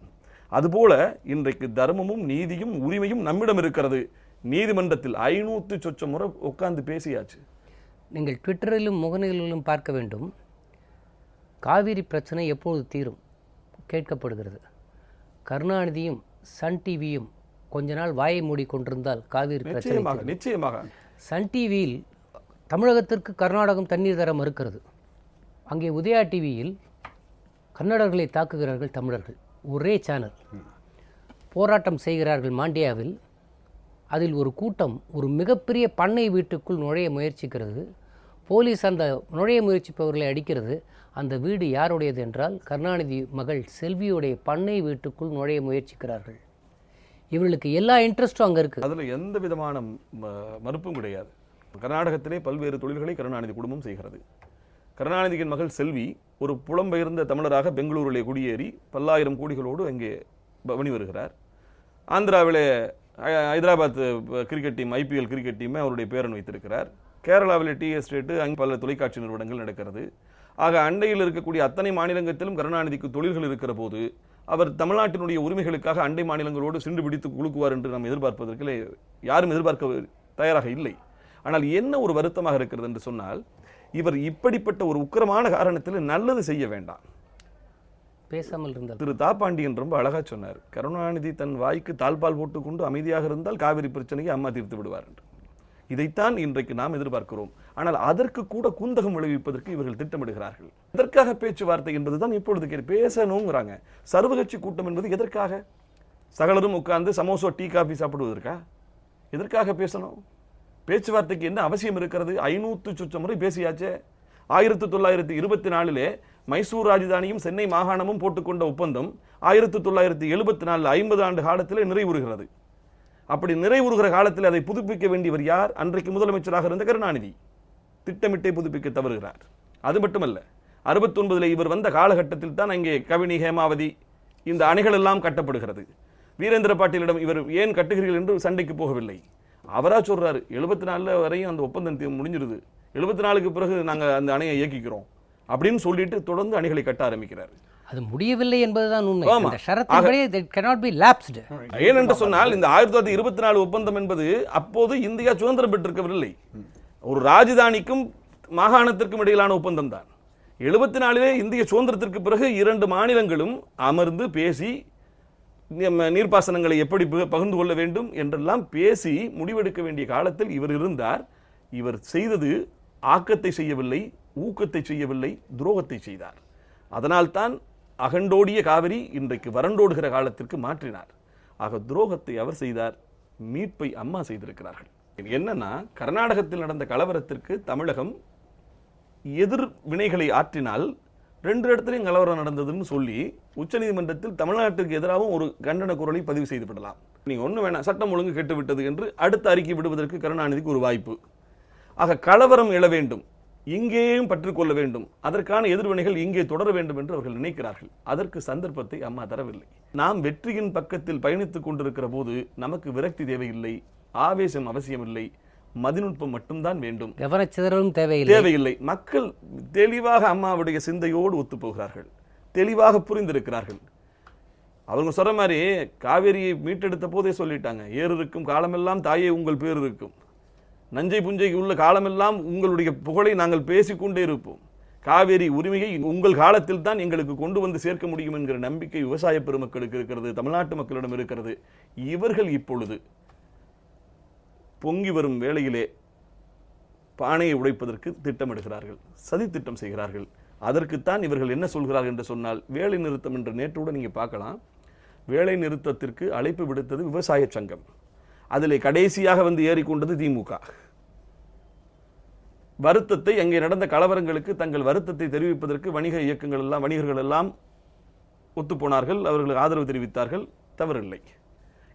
அதுபோல இன்றைக்கு தர்மமும் நீதியும் உரிமையும் நம்மிடம் இருக்கிறது. நீதிமன்றத்தில் 500 சொச்ச முறை உட்கார்ந்து பேசியாச்சு. நீங்கள் ட்விட்டரிலும் முகநூலிலும் பார்க்க வேண்டும், காவிரி பிரச்சனை எப்போது தீரும் கேட்கப்படுகிறது. கருணாநிதியும் சன் டிவியும் கொஞ்ச நாள் வாயை மூடிக்கொண்டிருந்தால் காவிரி பிரச்சனை நிச்சயமாக. சன் டிவியில் தமிழகத்திற்கு கர்நாடகம் தண்ணீர் தர மறுக்கிறது. அங்கே உதயா டிவியில் கன்னடர்களை தாக்குகிறார்கள் தமிழர்கள், ஒரே சேனல். போராட்டம் செய்கிறார்கள் மாண்டியாவில், அதில் ஒரு கூட்டம் ஒரு மிகப்பெரிய பண்ணை வீட்டுக்குள் நுழைய முயற்சிக்கிறது. போலீஸ் அந்த நுழைய முயற்சிப்பவர்களை அடிக்கிறது. அந்த வீடு யாருடையது என்றால் கருணாநிதி மகள் செல்வியுடைய பண்ணை வீட்டுக்குள் நுழைய முயற்சிக்கிறார்கள். இவர்களுக்கு எல்லா இன்ட்ரெஸ்ட்டும் அங்கே இருக்குது. அதில் எந்த விதமான மறுப்பும் கிடையாது. கர்நாடகத்திலே பல்வேறு தொழில்களை கருணாநிதி குடும்பம் செய்கிறது. கருணாநிதியின் மகள் செல்வி ஒரு புலம்பெயர்ந்த தமிழராக பெங்களூரிலே குடியேறி பல்லாயிரம் கோடிகளோடு அங்கே பவனி வருகிறார். ஆந்திராவிலே Hyderabad cricket team, IPL cricket டீமை அவருடைய பேரன் வைத்திருக்கிறார். கேரளாவில் டீ எஸ்டேட்டு, அங்கே பல தொலைக்காட்சி நிறுவனங்கள் நடக்கிறது. ஆக அண்டையில் இருக்கக்கூடிய அத்தனை மாநிலங்களிலும் கருணாநிதிக்கு தொழில்கள் இருக்கிற போது அவர் தமிழ்நாட்டினுடைய உரிமைகளுக்காக அண்டை மாநிலங்களோடு சிண்டு பிடித்து குலுக்குவார் என்று நாம் எதிர்பார்ப்பதற்கு யாரும் எதிர்பார்க்க தயாராக இல்லை. ஆனால் என்ன ஒரு வருத்தமாக இருக்கிறது என்று சொன்னால், இவர் இப்படிப்பட்ட ஒரு உக்கிரமான காரணத்தில் நல்லது செய்ய வேண்டாம், பேசாமல் இருந்தார். திரு தாப்பாண்டியன் ரொம்ப அழகா சொன்னார், கருணாநிதி தன் வாய்க்கு தாழ்பால் போட்டுக்கொண்டு அமைதியாக இருந்தால் காவிரி பிரச்சனையை அம்மா தீர்த்து விடுவார் என்று. இதைத்தான் இன்றைக்கு நாம் எதிர்பார்க்கிறோம். ஆனால் அதற்கு கூட குந்தகம் விளைவிப்பதற்கு இவர்கள் திட்டமிடுகிறார்கள். எதற்காக பேச்சுவார்த்தை என்பதுதான் இப்பொழுது பேசணுங்கிறாங்க. சர்வகட்சி கூட்டம் என்பது எதற்காக? சகலரும் உட்கார்ந்து சமோசா டீ காபி சாப்பிடுவதற்கா? எதற்காக பேசணும்? பேச்சுவார்த்தைக்கு என்ன அவசியம் இருக்கிறது? 500 சொச்ச முறை பேசியாச்சே. 1924 மைசூர் ராஜதானியும் சென்னை மாகாணமும் போட்டுக்கொண்ட ஒப்பந்தம் 1974 50 ஆண்டு காலத்திலே நிறைவுறுகிறது. அப்படி நிறைவுறுகிற காலத்தில் அதை புதுப்பிக்க வேண்டியவர் யார்? அன்றைக்கு முதலமைச்சராக இருந்த கருணாநிதி. திட்டமிட்டே புதுப்பிக்க தவறுகிறார். அது மட்டுமல்ல, 69 இவர் வந்த காலகட்டத்தில் தான் அங்கே கபினி, ஹேமாவதி இந்த அணைகள் எல்லாம் கட்டப்படுகிறது. வீரேந்திர பாட்டீலிடம் இவர் ஏன் கட்டுகிறீர்கள் என்று சண்டைக்கு போகவில்லை. அவரா சொல்றாரு, 74 வரையும் அந்த ஒப்பந்தம் முடிஞ்சிருது, 74க்கு பிறகு நாங்கள் அந்த அணையை இயக்கிக்கிறோம் அப்படின்னு சொல்லிட்டு தொடர்ந்து அணைகளை கட்ட ஆரம்பிக்கிறார். அது முடியவில்லை என்பதுதான் உண்மை. அந்த ஷரத்தின்படி it cannot be lapsed. ஏனென்று சொன்னால் இந்த 1924 ஒப்பந்தம் என்பது அப்போது இந்தியா சுதந்திரம் பெற்றிருக்கவில்லை. ஒரு ராஜதானிக்கும் மாகாணத்திற்கும் இடையிலான ஒப்பந்தம் தான். 74 இந்திய சுதந்திரத்திற்கு பிறகு 2 மாநிலங்களும் அமர்ந்து பேசி நீர்ப்பாசனங்களை எப்படி பகிர்ந்து கொள்ள வேண்டும் என்றெல்லாம் பேசி முடிவெடுக்க வேண்டிய காலத்தில் இவர் இருந்தார். இவர் செய்தது ஆக்கத்தை செய்யவில்லை, ஊக்கத்தை செய்யவில்லை, துரோகத்தை செய்தார். அதனால்தான் அகண்டோடிய காவிரி இன்றைக்கு வறண்டோடுகிற காலத்திற்கு மாற்றினார். ஆக துரோகத்தை அவர் செய்தார், மீட்பை அம்மா செய்திருக்கிறார்கள். என்னன்னா, கர்நாடகத்தில் நடந்த கலவரத்திற்கு தமிழகம் எதிர் வினைகளை ஆற்றினால் 2 இடத்துலையும் கலவரம் நடந்ததுன்னு சொல்லி உச்சநீதிமன்றத்தில் தமிழ்நாட்டுக்கு எதிராகவும் ஒரு கண்டன குரலை பதிவு செய்து விடலாம். நீங்க ஒண்ணு வேணாம், சட்டம் ஒழுங்கு கெட்டுவிட்டது என்று அடுத்த அறிக்கை விடுவதற்கு கருணாநிதிக்கு ஒரு வாய்ப்பு. ஆக கலவரம் எழ வேண்டும், இங்கேயும் பற்றுக்கொள்ள வேண்டும், அதற்கான எதிர்வினைகள் இங்கே தொடர வேண்டும் என்று அவர்கள் நினைக்கிறார்கள். அதற்கு சந்தர்ப்பத்தை அம்மா தரவில்லை. நாம் வெற்றியின் பக்கத்தில் பயணித்துக் கொண்டிருக்கிற போது நமக்கு விரக்தி தேவையில்லை, ஆவேசம் அவசியமில்லை, மதிநுட்பம் மட்டும்தான் வேண்டும், கவனச்சிதறலும் தேவையில்லை. மக்கள் தெளிவாக அம்மாவுடைய சிந்தையோடு ஒத்து போகிறார்கள், தெளிவாக புரிந்திருக்கிறார்கள். அவங்க சொல்ற மாதிரி காவேரியை மீட்டெடுத்த போதே சொல்லிட்டாங்க, ஏறு இருக்கும் காலமெல்லாம் தாயே உங்கள் பேர் இருக்கும், நஞ்சை புஞ்சைக்கு உள்ள காலமெல்லாம் உங்களுடைய புகழை நாங்கள் பேசிக்கொண்டே இருப்போம், காவேரி உரிமையை உங்கள் காலத்தில் தான் எங்களுக்கு கொண்டு வந்து சேர்க்க முடியும் என்கிற நம்பிக்கை விவசாய பெருமக்களுக்கு இருக்கிறது, தமிழ்நாட்டு மக்களிடம் இருக்கிறது. இவர்கள் இப்பொழுது பொங்கி வரும் வேளையிலே பானையை உடைப்பதற்கு திட்டமிடுகிறார்கள், சதி திட்டம் செய்கிறார்கள். அதற்குத்தான் இவர்கள் என்ன சொல்கிறார்கள் என்று சொன்னால், வேலை நிறுத்தம் என்று நேற்றோடு நீங்க பார்க்கலாம். வேலை நிறுத்தத்திற்கு அழைப்பு விடுத்தது விவசாய சங்கம், அதிலே கடைசியாக வந்து ஏறிக்கொண்டது திமுக. வருத்தத்தை, அங்கே நடந்த கலவரங்களுக்கு தங்கள் வருத்தத்தை தெரிவிப்பதற்கு வணிக இயக்கங்கள் எல்லாம், வணிகர்கள் எல்லாம் ஒத்துப்போனார்கள், அவர்களுக்கு ஆதரவு தெரிவித்தார்கள், தவறில்லை.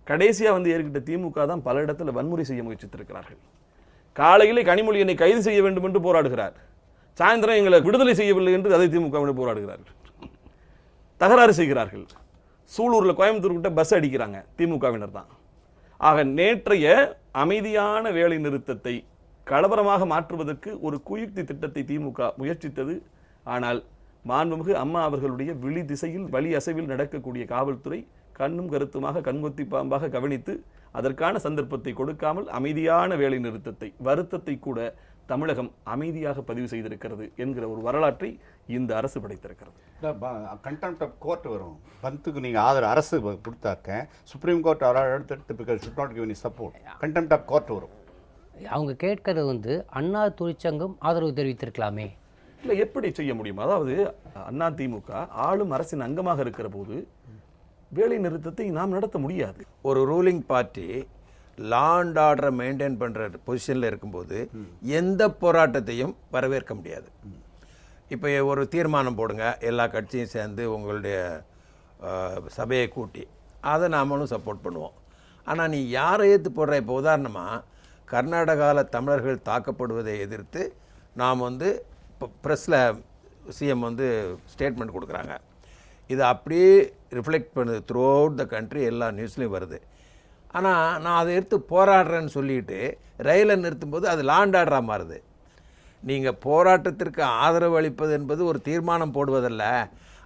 கடைசியாக வந்து ஏறிக்கிட்ட திமுக தான் பல இடத்துல வன்முறை செய்ய முயற்சித்திருக்கிறார்கள். காலையிலே கனிமொழி என்னை கைது செய்ய வேண்டும் என்று போராடுகிறார், சாயந்தரம் எங்களை விடுதலை செய்யவில்லை என்று அதை திமுக போராடுகிறார்கள், தகராறு செய்கிறார்கள். சூலூரில் கோயம்புத்தூர் கிட்ட பஸ் அடிக்கிறாங்க, திமுகவினர் தான். ஆக நேற்றைய அமைதியான வேலை நிறுத்தத்தை கலவரமாக மாற்றுவதற்கு ஒரு குயுக்தி திட்டத்தை திமுக முயற்சித்தது. ஆனால் மாண்புமிகு அம்மா அவர்களுடைய விழி திசையில், வழி அசைவில் நடக்கக்கூடிய காவல்துறை கண்ணும் கருத்துமாக, கண்கொத்தி பாம்பாக கவனித்து அதற்கான சந்தர்ப்பத்தை கொடுக்காமல் அமைதியான வேலை நிறுத்தத்தை, வருத்தத்தை கூட தமிழகம் அமைதியாக பதிவு செய்திருக்கிறது என்கிற ஒரு வரலாற்றை இந்த அரசு படைத்திருக்கிறது. கண்டெம்ட் ஆஃப் கோர்ட் வரும், பந்துக்கு நீங்கள் ஆதரவு அரசு கொடுத்தாக்க சுப்ரீம் கோர்ட் எடுத்துட்டு because should not give any support, contempt of court வரும். அவங்க கேட்கறது வந்து அண்ணா தொழிற்சங்கம் ஆதரவு தெரிவித்திருக்கலாமே. இல்லை, எப்படி செய்ய முடியும்? அதாவது அண்ணா திமுக ஆளும் அரசின் அங்கமாக இருக்கிற போது வேலை நிறுத்தத்தை நாம் நடத்த முடியாது. ஒரு ரூலிங் பார்ட்டி லா அண்ட் ஆர்டரை மெயின்டைன் பண்ணுற பொசிஷனில் இருக்கும்போது எந்த போராட்டத்தையும் வரவேற்க முடியாது. இப்போ ஒரு தீர்மானம் போடுங்க, எல்லா கட்சியும் சேர்ந்து உங்களுடைய சபையை கூட்டி, அதை நாமளும் சப்போர்ட் பண்ணுவோம். ஆனால் நீ யாரை ஏற்று போடுற? இப்போ உதாரணமாக கர்நாடகாவில் தமிழர்கள் தாக்கப்படுவதை எதிர்த்து நாம் இப்போ ப்ரெஸ்ஸில் சிஎம் ஸ்டேட்மெண்ட் கொடுக்குறாங்க. இது அப்படியே ரிஃப்ளெக்ட் பண்ணுது த்ரூ அவுட் த கண்ட்ரி, எல்லா நியூஸ்லேயும் வருது. ஆனால் நான் அதை எடுத்து போராடுறேன்னு சொல்லிட்டு ரயிலை நிறுத்தும்போது அது லா அண்ட் ஆர்டராக மாறுது. நீங்கள் போராட்டத்திற்கு ஆதரவு அளிப்பது என்பது ஒரு தீர்மானம் போடுவதல்ல.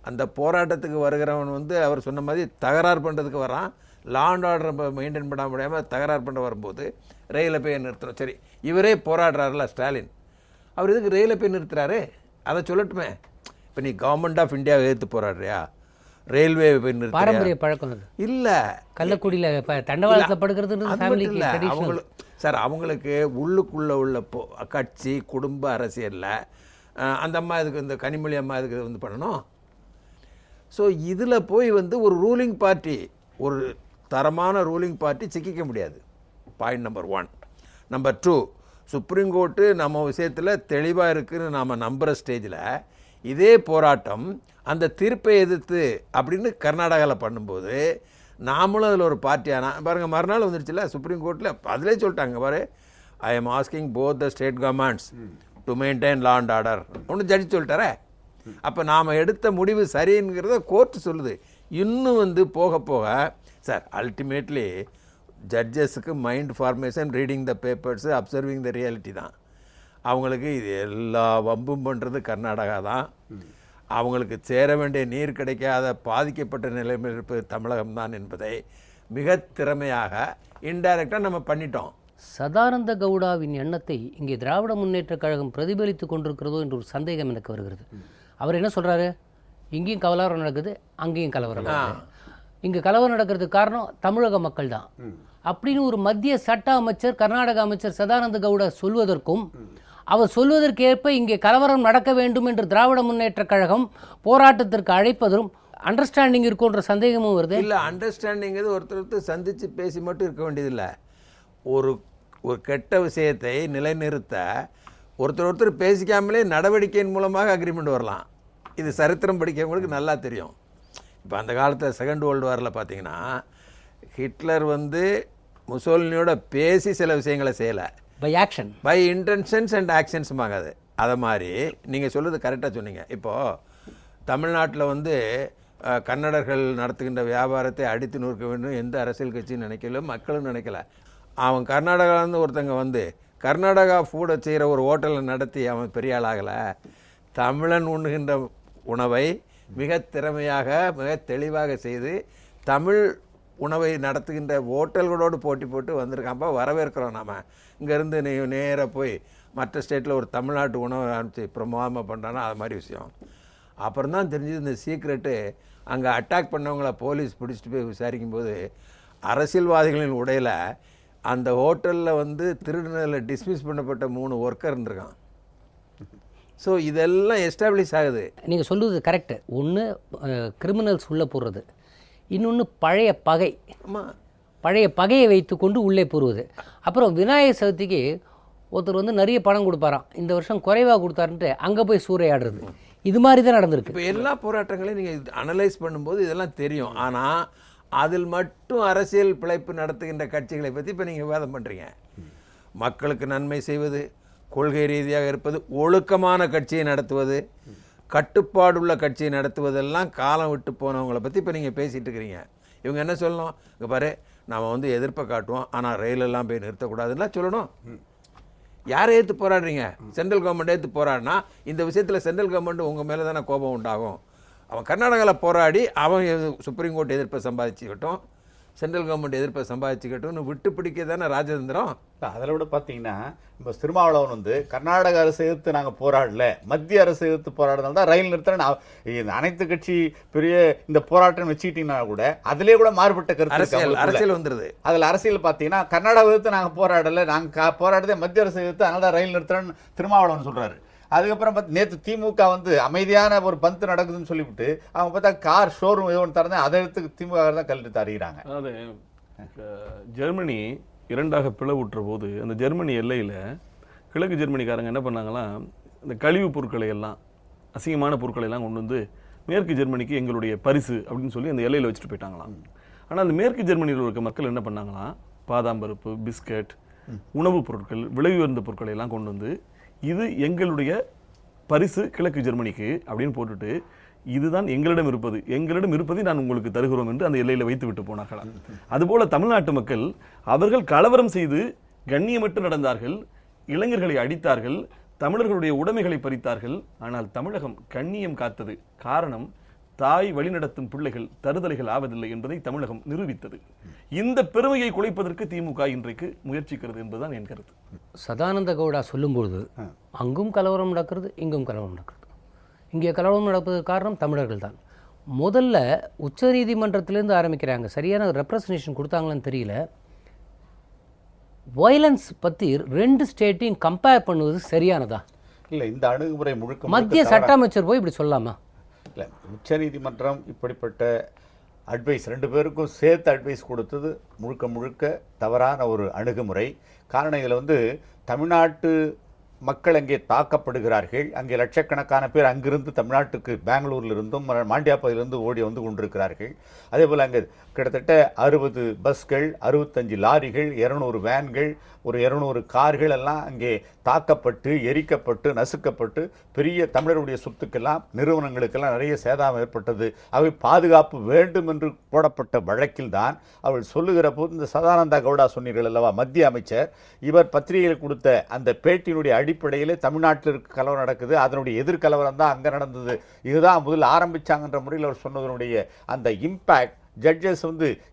அந்த போராட்டத்துக்கு வருகிறவன் அவர் சொன்ன மாதிரி தகராறு பண்ணுறதுக்கு வரான். லா அண்ட் ஆர்டரை மெயின்டைன் பண்ண முடியாமல் தகராறு பண்ண வரும்போது ரயிலை போய் நிறுத்துறோம். சரி, இவரே போராடுறாருல ஸ்டாலின், அவர் எதுக்கு ரயிலை போய் நிறுத்துறாரு? அதை சொல்லட்டுமே. இப்போ நீ கவர்மெண்ட் ஆஃப் இந்தியாவை எதிர்த்து போராடுறியா? ரயில்வே போய் நிறுத்த பாரம்பரிய பழக்கம் இல்லை. கள்ளக்குடியில் தண்டவாளப்படுகிறது இல்லை அவங்களுக்கு சார், அவங்களுக்கு உள்ளுக்குள்ளே உள்ள கட்சி குடும்ப அரசியலில் அந்த அம்மா இதுக்கு, இந்த கனிமொழி அம்மா இதுக்கு பண்ணணும். ஸோ இதில் போய் ஒரு ரூலிங் பார்ட்டி, ஒரு தரமான ரூலிங் பார்ட்டி சிக்கிக்க முடியாது. Point number 1. Number 2, supreme court நம்ம விஷயத்தில் தெளிவாக இருக்குதுன்னு நாம் நம்புகிற ஸ்டேஜில் இதே போராட்டம் அந்த தீர்ப்பை எதிர்த்து அப்படின்னு கர்நாடகாவில் பண்ணும்போது நாமளும் அதில் ஒரு பார்ட்டியானா பாருங்கள், மறுநாள் வந்துடுச்சுல சுப்ரீம் கோர்ட்டில் அதிலே சொல்லிட்டாங்க பாரு, I am asking both the state governments to maintain law and order ஒன்று ஜட்ஜி சொல்லிட்டாரே. அப்போ நாம் எடுத்த முடிவு சரிங்கிறத கோர்ட்டு சொல்லுது. இன்னும் போக போக சார் அல்டிமேட்லி ஜட்ஜஸுக்கு mind formation, reading the papers, observing the reality தான். அவங்களுக்கு இது எல்லா வம்பும் பண்ணுறது கர்நாடகா தான். அவங்களுக்கு சேர வேண்டிய நீர் கிடைக்காத பாதிக்கப்பட்ட நிலைமையில் இருப்பது தமிழகம் தான் என்பதை மிக திறமையாக இன்டைரக்டாக நம்ம பண்ணிட்டோம். சதானந்த கவுடாவின் எண்ணத்தை இங்கே திராவிட முன்னேற்ற கழகம் பிரதிபலித்து கொண்டிருக்கிறதோ என்ற ஒரு சந்தேகம் எனக்கு வருகிறது. அவர் என்ன சொல்கிறாரு? இங்கேயும் கலவரம் நடக்குது, அங்கேயும் கலவரம் நடக்குது. இங்கே கலவரம் நடக்கிறதுக்கு காரணம் தமிழக மக்கள் தான் அப்படின்னு ஒரு மத்திய சட்ட அமைச்சர், கர்நாடக அமைச்சர் சதானந்த கவுடா சொல்வதற்கும், அவர் சொல்வதற்கேற்ப இங்கே கலவரம் நடக்க வேண்டும் என்று திராவிட முன்னேற்ற கழகம் போராட்டத்திற்கு அழைப்பதும் அண்டர்ஸ்டாண்டிங் இருக்குன்ற சந்தேகமும் வருது. இல்லை, அண்டர்ஸ்டாண்டிங் ஒருத்தர் சந்தித்து பேசி மட்டும் இருக்க வேண்டியதில்லை. ஒரு கெட்ட விஷயத்தை நிலைநிறுத்த ஒருத்தர் பேசிக்காமலே நடவடிக்கையின் மூலமாக அக்ரிமெண்ட் வரலாம். இது சரித்திரம் படிக்கிறவங்களுக்கு நல்லா தெரியும். இப்போ அந்த காலத்தில் செகண்ட் வேர்ல்டு வாரில் பார்த்தீங்கன்னா ஹிட்லர் முசோலினியோட பேசி சில விஷயங்களை செய்யலை, by action, by intentions and actions ஆகாது. அதை மாதிரி நீங்கள் சொல்லுறது கரெக்டாக சொன்னீங்க. இப்போது தமிழ்நாட்டில் கன்னடர்கள் நடத்துகின்ற வியாபாரத்தை அடித்து நொறுக்க வேண்டும் எந்த அரசியல் கட்சியும் நினைக்கல, மக்களும் நினைக்கல. அவன் கர்நாடகாவிலேருந்து ஒருத்தங்க கர்நாடகா ஃபுட்டை செய்கிற ஒரு ஹோட்டலை நடத்தி அவன் பெரிய ஆளாகலை. தமிழன் உண்ணுகின்ற உணவை மிக திறமையாக மிக தெளிவாக செய்து தமிழ் உணவை நடத்துகின்ற ஹோட்டல்களோடு போட்டி போட்டு வந்திருக்காப்பா, வரவேற்கிறோம். நாம் இங்கேருந்து நேராக போய் மற்ற ஸ்டேட்டில் ஒரு தமிழ்நாட்டு உணவை அனுப்பிச்சு பிரமாதமாக பண்ணுறான்னா அது மாதிரி விஷயம். அப்புறம் தான் தெரிஞ்சது இந்த சீக்ரெட்டு. அங்கே அட்டாக் பண்ணவங்கள போலீஸ் பிடிச்சிட்டு போய் விசாரிக்கும்போது அரசியல்வாதிகளின் உடையில் அந்த ஹோட்டலில் திருநெல்வேலியில் டிஸ்மிஸ் பண்ணப்பட்ட 3 ஒர்க்கர் இருந்திருக்கான். ஸோ இதெல்லாம் எஸ்டாப்ளிஷ் ஆகுது. நீங்கள் சொல்லுவது கரெக்டு. ஒன்று கிரிமினல்ஸ் உள்ளே போடுறது, இன்னொன்று பழைய பகை. பழைய பகையை வைத்து கொண்டு உள்ளே போடுவது. அப்புறம் விநாயகர் சதுர்த்திக்கு ஒருத்தர் நிறைய பணம் கொடுப்பாராம், இந்த வருஷம் குறைவாக கொடுத்தாருன்ட்டு அங்கே போய் சூறையாடுறது. இது மாதிரி தான் நடந்திருக்கு. இப்போ எல்லா போராட்டங்களையும் நீங்கள் அனலைஸ் பண்ணும்போது இதெல்லாம் தெரியும். ஆனால் அதில் மட்டும் அரசியல் பிழைப்பு நடத்துகின்ற கட்சிகளை பற்றி இப்போ நீங்கள் விவாதம் பண்ணுறீங்க. மக்களுக்கு நன்மை செய்வது, கொள்கை ரீதியாக இருப்பது, ஒழுக்கமான கட்சியை நடத்துவது, கட்டுப்பாடுள்ள கட்சியை நடத்துவதெல்லாம் காலம் விட்டு போனவங்களை பற்றி இப்போ நீங்கள் பேசிகிட்டு இருக்கிறீங்க. இவங்க என்ன சொல்லணும்? இங்கே பாரு, நாம் எதிர்ப்பை காட்டுவோம், ஆனால் ரயிலெல்லாம் போய் நிறுத்தக்கூடாதுன்னா சொல்லணும். யாரை ஏற்று போராடுறீங்க? சென்ட்ரல் கவர்மெண்ட் ஏற்று போராடினா இந்த விஷயத்தில் சென்ட்ரல் கவர்மெண்ட் உங்கள் மேலே தானே கோபம் உண்டாகும். அவன் கர்நாடகாவில் போராடி அவன் சுப்ரீம் கோர்ட் எதிர்ப்பை சம்பாதிச்சுக்கிட்டோம், சென்ட்ரல் கவர்மெண்ட் எதிர்ப்பை சம்பாதிச்சுக்கிட்டோம்னு விட்டு பிடிக்க தானே ராஜதந்திரம். அதில் விட பார்த்தீங்கன்னா இப்போ திருமாவளவன் கர்நாடக அரசு எதிர்த்து நாங்கள் போராடல, மத்திய அரசு எதிர்த்து போராடுறதால தான் ரயில் நிறுத்தம் அனைத்து கட்சி பெரிய இந்த போராட்டம் வச்சுக்கிட்டீங்கன்னா கூட அதிலே கூட மாறுபட்ட கருத்து அரசியல் வந்துடுது. அதில் அரசியல் பார்த்தீங்கன்னா கர்நாடகா எதிர்த்து நாங்கள் போராடலை, நாங்கள் போராடுறதே மத்திய அரசு எதிர்த்து, அதனால தான் ரயில் நிறுத்தம்னு திருமாவளவன் சொல்கிறாரு. அதுக்கப்புறம் பார்த்து நேற்று திமுக அமைதியான ஒரு பந்து நடக்குதுன்னு சொல்லிவிட்டு அவங்க பார்த்தா கார் ஷோரூம் எது ஒன்று திறந்தேன், அதை எடுத்து திமுக தான் கல்வி தருகிறாங்க. அதாவது ஜெர்மனி இரண்டாக பிளவுற்ற போது அந்த ஜெர்மனி எல்லையில் கிழக்கு ஜெர்மனிக்காரங்க என்ன பண்ணாங்களாம், இந்த கழிவுப் பொருட்களை எல்லாம், அசிங்கமான பொருட்களை எல்லாம் கொண்டு வந்து மேற்கு ஜெர்மனிக்கு எங்களுடைய பரிசு அப்படின்னு சொல்லி அந்த எல்லையில் வச்சுட்டு போயிட்டாங்களாம். ஆனால் அந்த மேற்கு ஜெர்மனியில் இருக்க மக்கள் என்ன பண்ணாங்களாம், பாதாம் பருப்பு, பிஸ்கட், உணவுப் பொருட்கள், விலை உயர்ந்த பொருட்களை எல்லாம் கொண்டு வந்து இது எங்களுடைய பரிசு கிழக்கு ஜெர்மனிக்கு அப்படின்னு போட்டுட்டு, இதுதான் எங்களிடம் இருப்பதை நான் உங்களுக்கு தருகிறோம் என்று அந்த எல்லையில் வைத்து விட்டு போனார்களாம். அதுபோல தமிழ்நாட்டு மக்கள் அவர்கள் கலவரம் செய்து கண்ணியமற்று நடந்தார்கள், இளைஞர்களை அடித்தார்கள், தமிழர்களுடைய உடைமைகளை பறித்தார்கள். ஆனால் தமிழகம் கண்ணியம் காத்தது. காரணம், தாய் வழிநடத்தும் பிள்ளைகள் தருதலைகள் ஆவதில்லை என்பதை தமிழகம் நிரூபித்தது. இந்த பெருமையை குலைப்பதற்கு திமுக இன்றைக்கு முயற்சிக்கிறது என்பதுதான் என் கருத்து. சதானந்த கவுடா சொல்லும்பொழுது அங்கும் கலவரம் நடக்கிறது, இங்கும் கலவரம் நடக்கிறது. இங்கே கலவரம் நடப்பதற்கு காரணம் தமிழர்கள் தான். முதல்ல உச்சநீதிமன்றத்திலேருந்து ஆரம்பிக்கிறாங்க. சரியான ரெப்ரசன்டேஷன் கொடுத்தாங்களான்னு தெரியல. வயலன்ஸ் பற்றி 2 ஸ்டேட்டையும் கம்பேர் பண்ணுவது சரியானதா? இல்லை, இந்த அணுகுமுறை முழுக்க மத்திய சட்ட அமைச்சர் போய் இப்படி சொல்லலாமா? இல்லை, உச்சநீதிமன்றம் இப்படிப்பட்ட அட்வைஸ் 2 பேருக்கும் சேர்த்து அட்வைஸ் கொடுத்தது முழுக்க தவறான ஒரு அணுகுமுறை. காரணம், இதில் தமிழ்நாட்டு மக்கள் அங்கே தாக்கப்படுகிறார்கள். அங்கே லட்சக்கணக்கான பேர் அங்கிருந்து தமிழ்நாட்டுக்கு பெங்களூரிலிருந்தும் மாண்டியாப்பதிலிருந்து ஓடி வந்து கொண்டிருக்கிறார்கள். அதே போல் அங்கே கிட்டத்தட்ட 60 பஸ்கள், 65 லாரிகள், 200 வேன்கள், ஒரு 200 கார்கள் எல்லாம் அங்கே தாக்கப்பட்டு, எரிக்கப்பட்டு, நசுக்கப்பட்டு, பெரிய தமிழருடைய சொத்துக்கெல்லாம், நிறுவனங்களுக்கெல்லாம் நிறைய சேதாரம் ஏற்பட்டது. அவை பாதுகாப்பு வேண்டும் என்று போடப்பட்ட வழக்கில்தான் அவள் சொல்லுகிற போது இந்த சதானந்த கவுடா சொன்னீர்கள் அல்லவா, மத்திய அமைச்சர், இவர் பத்திரிகையில் கொடுத்த அந்த பேட்டியினுடைய அடிப்படையில் தமிழ்நாட்டில் இருக்க கலவரம் நடக்குது, அதனுடைய எதிர்கலவரம் தான் அங்கே நடந்தது, இதுதான் முதல் ஆரம்பிச்சாங்கன்ற முறையில் அவர் சொன்னதனுடைய அந்த இம்பேக்ட் ஜட்ஜஸ்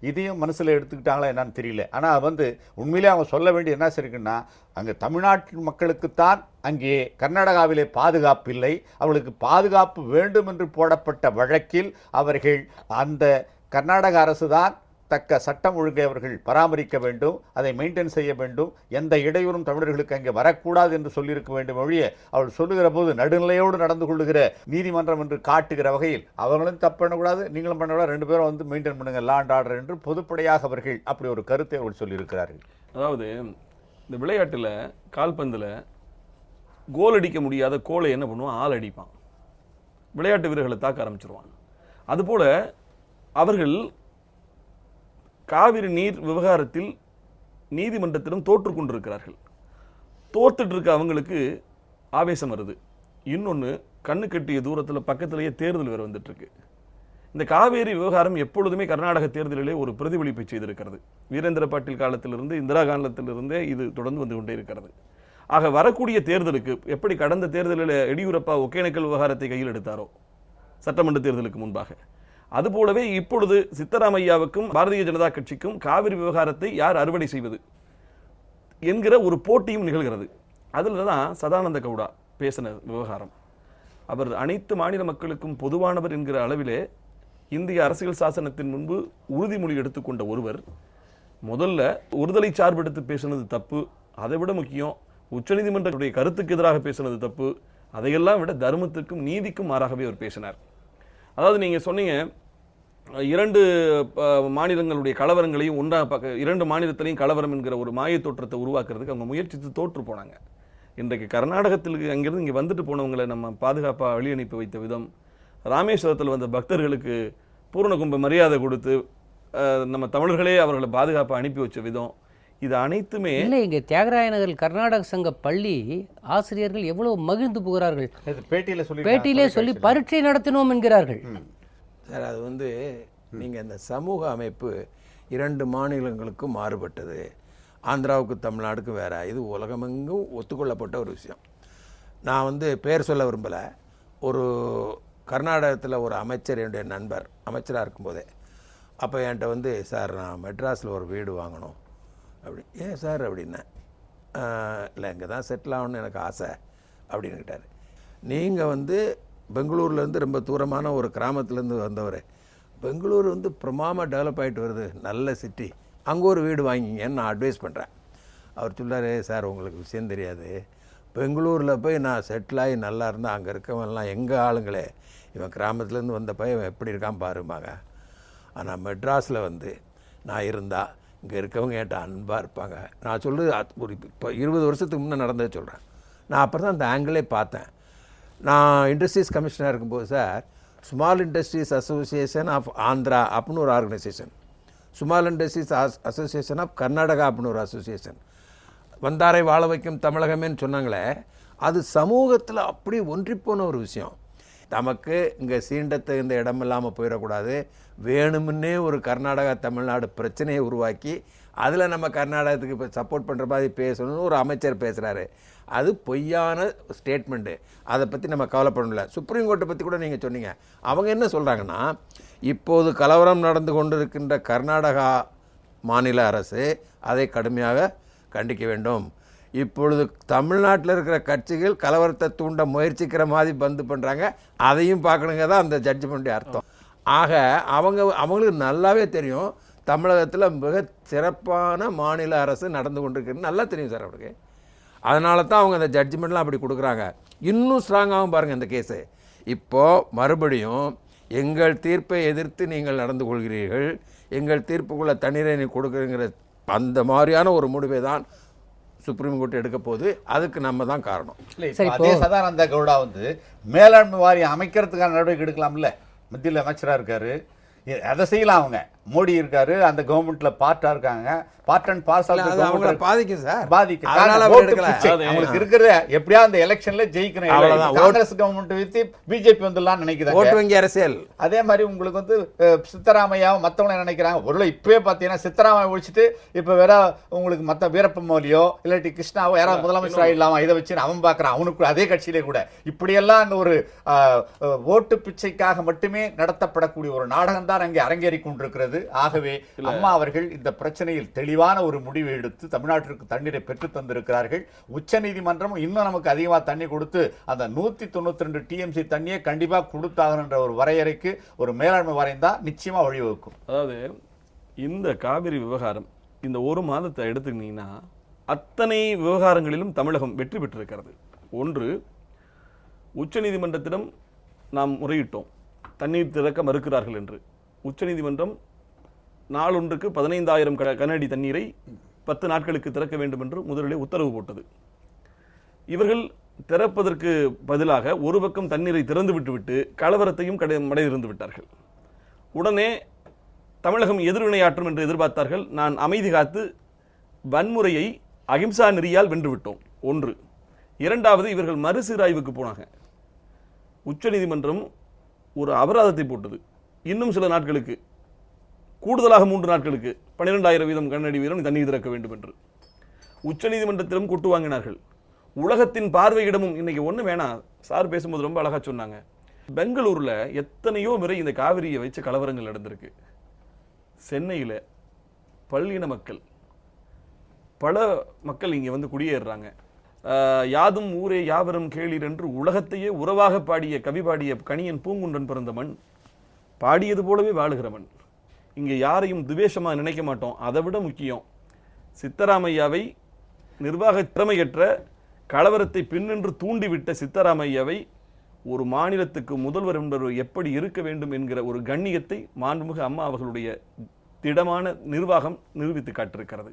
இதையும் மனசில் எடுத்துக்கிட்டாங்களா என்னன்னு தெரியல. ஆனால் உண்மையிலே அவங்க சொல்ல வேண்டிய என்ன இருக்குன்னா, அங்கே தமிழ்நாட்டு மக்களுக்குத்தான் அங்கே கர்நாடகாவிலே பாதுகாப்பு இல்லை, அவளுக்கு பாதுகாப்பு வேண்டும் என்று போடப்பட்ட வழக்கில் அவர்கள் அந்த கர்நாடக அரசு தான் தக்க சட்டம் ஒழுங்கை அவர்கள் பராமரிக்க வேண்டும், அதை மெயின்டைன் செய்ய வேண்டும், எந்த இடையூறும் தமிழர்களுக்கு அங்கே வரக்கூடாது என்று சொல்லியிருக்க வேண்டும். ஒழிய அவள் சொல்லுகிற போது நடுநிலையோடு நடந்து கொள்ளுகிற நீதிமன்றம் என்று காட்டுகிற வகையில் அவர்களும் தப்பு பண்ணக்கூடாது, நீங்களும் பண்ணக்கூடாது, 2 பேரும் மெயின்டைன் பண்ணுங்க லா அண்ட் ஆர்டர் என்று பொதுப்படையாக அவர்கள் அப்படி ஒரு கருத்தை அவர்கள் சொல்லியிருக்கிறார்கள். அதாவது இந்த விளையாட்டில் கால்பந்தில் கோல் அடிக்க முடியாத கோலை என்ன பண்ணுவான், ஆள் அடிப்பான், விளையாட்டு வீரர்களை தாக்க ஆரம்பிச்சிருவான். அதுபோல அவர்கள் காவிரி நீர் விவகாரத்தில் நீதிமன்றத்திடம் தோற்று கொண்டிருக்கிறார்கள். தோத்துட்டு இருக்க அவங்களுக்கு ஆவேசம் வருது. இன்னொன்று, கண்ணு கட்டிய தூரத்தில் பக்கத்திலேயே தேர்தல் வேறு வந்துட்டு இருக்கு. இந்த காவேரி விவகாரம் எப்பொழுதுமே கர்நாடக தேர்தலிலே ஒரு பிரதிபலிப்பை செய்திருக்கிறது. வீரேந்திர பாட்டீல் காலத்திலிருந்து, இந்திரா காலத்திலிருந்தே இது தொடர்ந்து வந்து கொண்டே இருக்கிறது. ஆக வரக்கூடிய தேர்தலுக்கு எப்படி கடந்த தேர்தலில் எடியூரப்பா ஒகேனக்கல் விவகாரத்தை கையில் எடுத்தாரோ சட்டமன்ற தேர்தலுக்கு முன்பாக, அதுபோலவே இப்பொழுது சித்தராமையாவுக்கும் பாரதிய ஜனதா கட்சிக்கும் காவிரி விவகாரத்தை யார் அறுவடை செய்வது என்கிற ஒரு போட்டியும் நிகழ்கிறது. அதில் தான் சதானந்த கவுடா பேசின விவகாரம். அவர் அனைத்து மாநில மக்களுக்கும் பொதுவானவர் என்கிற அளவிலே இந்திய அரசியல் சாசனத்தின் முன்பு உறுதிமொழி எடுத்துக்கொண்ட ஒருவர் முதல்ல ஒருதலை சார்பு எடுத்து பேசினது தப்பு, அதை விட முக்கியம் உச்சநீதிமன்றத்துடைய கருத்துக்கு எதிராக பேசினது தப்பு, அதையெல்லாம் விட தர்மத்திற்கும் நீதிக்கும் மாறாகவே அவர் பேசினார். அதாவது நீங்கள் சொன்னீங்க 2 மாநிலங்களுடைய கலவரங்களையும் ஒன்றாக பார்க்க, 2 மாநிலத்திலையும் கலவரம் என்கிற ஒரு மாய தோற்றத்தை உருவாக்குறதுக்கு அவங்க முயற்சித்து தோற்று போனாங்க. இன்றைக்கு கர்நாடகத்தில் அங்கிருந்து இங்கே வந்துட்டு போனவங்களை நம்ம பாதுகாப்பாக வழி அனுப்பி வைத்த விதம், ராமேஸ்வரத்தில் வந்த பக்தர்களுக்கு பூர்ண கும்ப மரியாதை கொடுத்து நம்ம தமிழர்களே அவர்களை பாதுகாப்பாக அனுப்பி வச்ச விதம், இது அனைத்துமே இல்லை. இங்கே தியாகராய நகர் கர்நாடக சங்க பள்ளி ஆசிரியர்கள் எவ்வளவு மகிழ்ந்து போகிறார்கள். பேட்டியிலே சொல்லி பரீட்சை நடத்தினோம் என்கிறார்கள். சார், அது நீங்கள் இந்த சமூக அமைப்பு 2 மாநிலங்களுக்கும் மாறுபட்டது, ஆந்திராவுக்கு தமிழ்நாடுக்கும் வேற, இது உலகமெங்கும் ஒத்துக்கொள்ளப்பட்ட ஒரு விஷயம். நான் பேர் சொல்ல விரும்பலை. ஒரு கர்நாடகத்தில் ஒரு அமைச்சர், என்னுடைய நண்பர் அமைச்சராக இருக்கும்போதே, அப்போ என்கிட்ட சார் நான் மெட்ராஸில் ஒரு வீடு வாங்கணும் அப்படி. ஏன் சார் அப்படின்னேன். இல்லை, இங்கே தான் செட்டில் ஆகணும்னு எனக்கு ஆசை அப்படின்னு கேட்டார். நீங்கள் பெங்களூர்லேருந்து ரொம்ப தூரமான ஒரு கிராமத்துலேருந்து வந்தவர், பெங்களூர் பிரமாமாக டெவலப் ஆகிட்டு வருது, நல்ல சிட்டி, அங்கே ஒரு வீடு வாங்கிங்கன்னு நான் அட்வைஸ் பண்ணுறேன். அவர் சொல்லார், சார் உங்களுக்கு விஷயம் தெரியாது, பெங்களூரில் போய் நான் செட்டில் ஆகி நல்லா இருந்தால் அங்கே இருக்கவங்கலாம் எங்கள் ஆளுங்களே, இவன் கிராமத்துலேருந்து வந்த பையன் எப்படி இருக்கான் பாருமாங்க. ஆனால் மெட்ராஸில் நான் இருந்தால் இங்கே இருக்கவங்க என்கிட்ட அன்பாக இருப்பாங்க. நான் சொல்கிறது ஒரு இப்போ 20 வருஷத்துக்கு முன்னே நடந்தது சொல்கிறேன். நான் அப்புறம் தான் அந்த ஆங்கிளே பார்த்தேன். நான் இண்டஸ்ட்ரீஸ் கமிஷனராக இருக்கும்போது sir, small industries association of Andhra அப்படின்னு ஒரு organisation, small industries association of Karnataka அப்படின்னு ஒரு அசோசியேஷன், வந்தாரை வாழ வைக்கும் தமிழகமேன்னு சொன்னாங்களே, அது சமூகத்தில் அப்படி ஒன்றிப்போன ஒரு விஷயம். நமக்கு இங்கே சீண்டத்தகுந்த இடம் இல்லாமல் போயிடக்கூடாது, வேணுமுன்னே ஒரு கர்நாடகா தமிழ்நாடு பிரச்சனையை உருவாக்கி அதில் நம்ம கர்நாடகத்துக்கு இப்போ சப்போர்ட் பண்ணுற மாதிரி பேசணும்னு ஒரு அமைச்சர் பேசுகிறாரு. அது பொய்யான ஸ்டேட்மெண்ட்டு. அதை பற்றி நம்ம கவலைப்படல. சுப்ரீம் கோர்ட்டை பற்றி கூட நீங்கள் சொன்னீங்க. அவங்க என்ன சொல்கிறாங்கன்னா, இப்போது கலவரம் நடந்து கொண்டிருக்கின்ற கர்நாடகா மாநில அரசு அதை கடுமையாக கண்டிக்க வேண்டும். இப்பொழுது தமிழ்நாட்டில் இருக்கிற கட்சிகள் கலவரத்தை தூண்ட முயற்சிக்கிற மாதிரி பந்து பண்ணுறாங்க, அதையும் பார்க்கணுங்க தான் அந்த ஜட்ஜ்மெண்ட்டு அர்த்தம். ஆக அவங்களுக்கு நல்லாவே தெரியும் தமிழகத்தில் மிக சிறப்பான மாநில அரசு நடந்து கொண்டிருக்குன்னு நல்லா தெரியும் சார் அவருக்கு. அதனால தான் அவங்க அந்த ஜட்ஜ்மெண்ட்லாம் அப்படி கொடுக்குறாங்க. இன்னும் ஸ்ட்ராங்காகவும் பாருங்கள் இந்த கேஸு. இப்போது மறுபடியும் எங்கள் தீர்ப்பை எதிர்த்து நீங்கள் நடந்து கொள்கிறீர்கள், எங்கள் தீர்ப்புக்குள்ளே தண்ணீரை நீ கொடுக்குறீங்கிற அந்த மாதிரியான ஒரு முடிவை தான் சுப்ரீம் கோர்ட் எடுக்க போது. அதுக்கு நம்ம தான் காரணம். அதே சதானந்த கவுடா வந்து மேலாண்மை வாரியம் அமைக்கிறதுக்கான நடவடிக்கை எடுக்கலாம்ல. மத்தியில் அமைச்சராக இருக்காரு, அதை செய்யலாம். அவங்க மோடி இருக்காரு, அந்த கவர்மெண்ட்ல பார்ட்டா இருக்காங்க, பார்ட் அண்ட் பார்சல் அவங்கள பாதிக்கும் சார், பாதிக்கும். அவங்களுக்கு இருக்கிற எப்படியா அந்த எலெக்ஷன்ல ஜெயிக்கணும். காங்கிரஸ் கவர்மெண்ட் வித்து பிஜேபி வந்துடலாம் நினைக்கிறாங்க, ஓட்டு வங்கி அரசியல். அதே மாதிரி உங்களுக்கு வந்து சித்தராமையாவும் மற்றவங்க நினைக்கிறாங்க. ஒரு இப்பவே பார்த்தீங்கன்னா சித்தராமையா ஒழிச்சிட்டு இப்போ வேற உங்களுக்கு மற்ற வீரப்ப மோலியோ இல்லாட்டி கிருஷ்ணாவோ யாராவது முதலமைச்சர் ஆயிடலாமா இதை வச்சு அவன் பார்க்குறான். அவனுக்கு அதே கட்சியிலே கூட இப்படியெல்லாம் அங்கே ஒரு ஓட்டு பிச்சைக்காக மட்டுமே நடத்தப்படக்கூடிய ஒரு நாடகம் தான் அங்கே அரங்கேறி கொண்டிருக்கிறது. ஆகவே அம்மா அவர்கள் இந்த பிரச்சனையில் தெளிவான ஒரு முடிவு எடுத்து தமிழ்நாட்டிற்கு தண்ணீரை பெற்று தந்திருக்கிறார்கள். உச்ச நீதிமன்றம் இன்னும் நமக்கு அதிகமாக தண்ணி கொடுத்து அந்த 192 டிஎம்சி தண்ணியை கண்டிப்பாக கொடுத்தாகன்ற ஒரு வரையறைக்கு ஒரு மேலாண்மை வாரியம் தான் நிச்சயமா வழிவகுக்கும். அதாவது இந்த காவிரி விவகாரம் இந்த ஒரு மாதத்தை எடுத்துக்கிட்டீங்கன்னா அத்தனை விவகாரங்களிலும் தமிழகம் வெற்றி பெற்றிருக்கிறது. ஒன்று, உச்சநீதிமன்றத்திடம் நாம் முறையிட்டோம் தண்ணீர் திறக்க மறுக்கிறார்கள் என்று. உச்சநீதிமன்றம் நாளொன்றுக்கு 15,000 கனஅடி தண்ணீரை 10 நாட்களுக்கு திறக்க வேண்டும் என்று முதலிலே உத்தரவு போட்டது. இவர்கள் திறப்பதற்கு பதிலாக ஒரு பக்கம் தண்ணீரை திறந்து விட்டுவிட்டு கலவரத்தையும் மடையிருந்து விட்டார்கள். உடனே தமிழகம் எதிர்வினையாற்றும் என்று எதிர்பார்த்தார்கள். நான் அமைதி காத்து வன்முறையை அகிம்சா நெறியால் வென்றுவிட்டோம். ஒன்று. இரண்டாவது, இவர்கள் மறுசீராய்வுக்கு போனாங்க. உச்சநீதிமன்றம் ஒரு அபராதத்தை போட்டது. இன்னும் சில நாட்களுக்கு, கூடுதலாக 3 நாட்களுக்கு 12,000 வீதம் கனஅடி வீதம் தண்ணீர் திறக்க வேண்டும் என்று உச்சநீதிமன்றத்திலும் கொட்டு வாங்கினார்கள். உலகத்தின் பார்வையிடமும் இன்னைக்கு ஒன்று வேணாம். சார் பேசும்போது ரொம்ப அழகா சொன்னாங்க. பெங்களூர்ல எத்தனையோ முறை இந்த காவிரியை வச்சு கலவரங்கள் நடந்திருக்கு. சென்னையில் பல்லின மக்கள், பல மக்கள் இங்கே வந்து குடியேறுறாங்க. யாதும் ஊரே யாவரும் கேளீர் என்று உலகத்தையே உறவாக பாடிய கவி பாடிய கணியன் பூங்குன்றன் பிறந்த மண், பாடியது போலவே வாழுகிறவன். இங்கே யாரையும் துவேஷமாக நினைக்க மாட்டோம். அதை விட முக்கியம், சித்தராமையாவை நிர்வாக திறமையற்ற கலவரத்தை பின்னின்று தூண்டிவிட்ட சித்தராமையாவை ஒரு மாநிலத்துக்கு முதல்வர் என்பவர் எப்படி இருக்க வேண்டும் என்கிற ஒரு கண்ணியத்தை மாண்புமிகு அம்மா அவர்களுடைய திடமான நிர்வாகம் நிரூபித்து காட்டிருக்கிறது.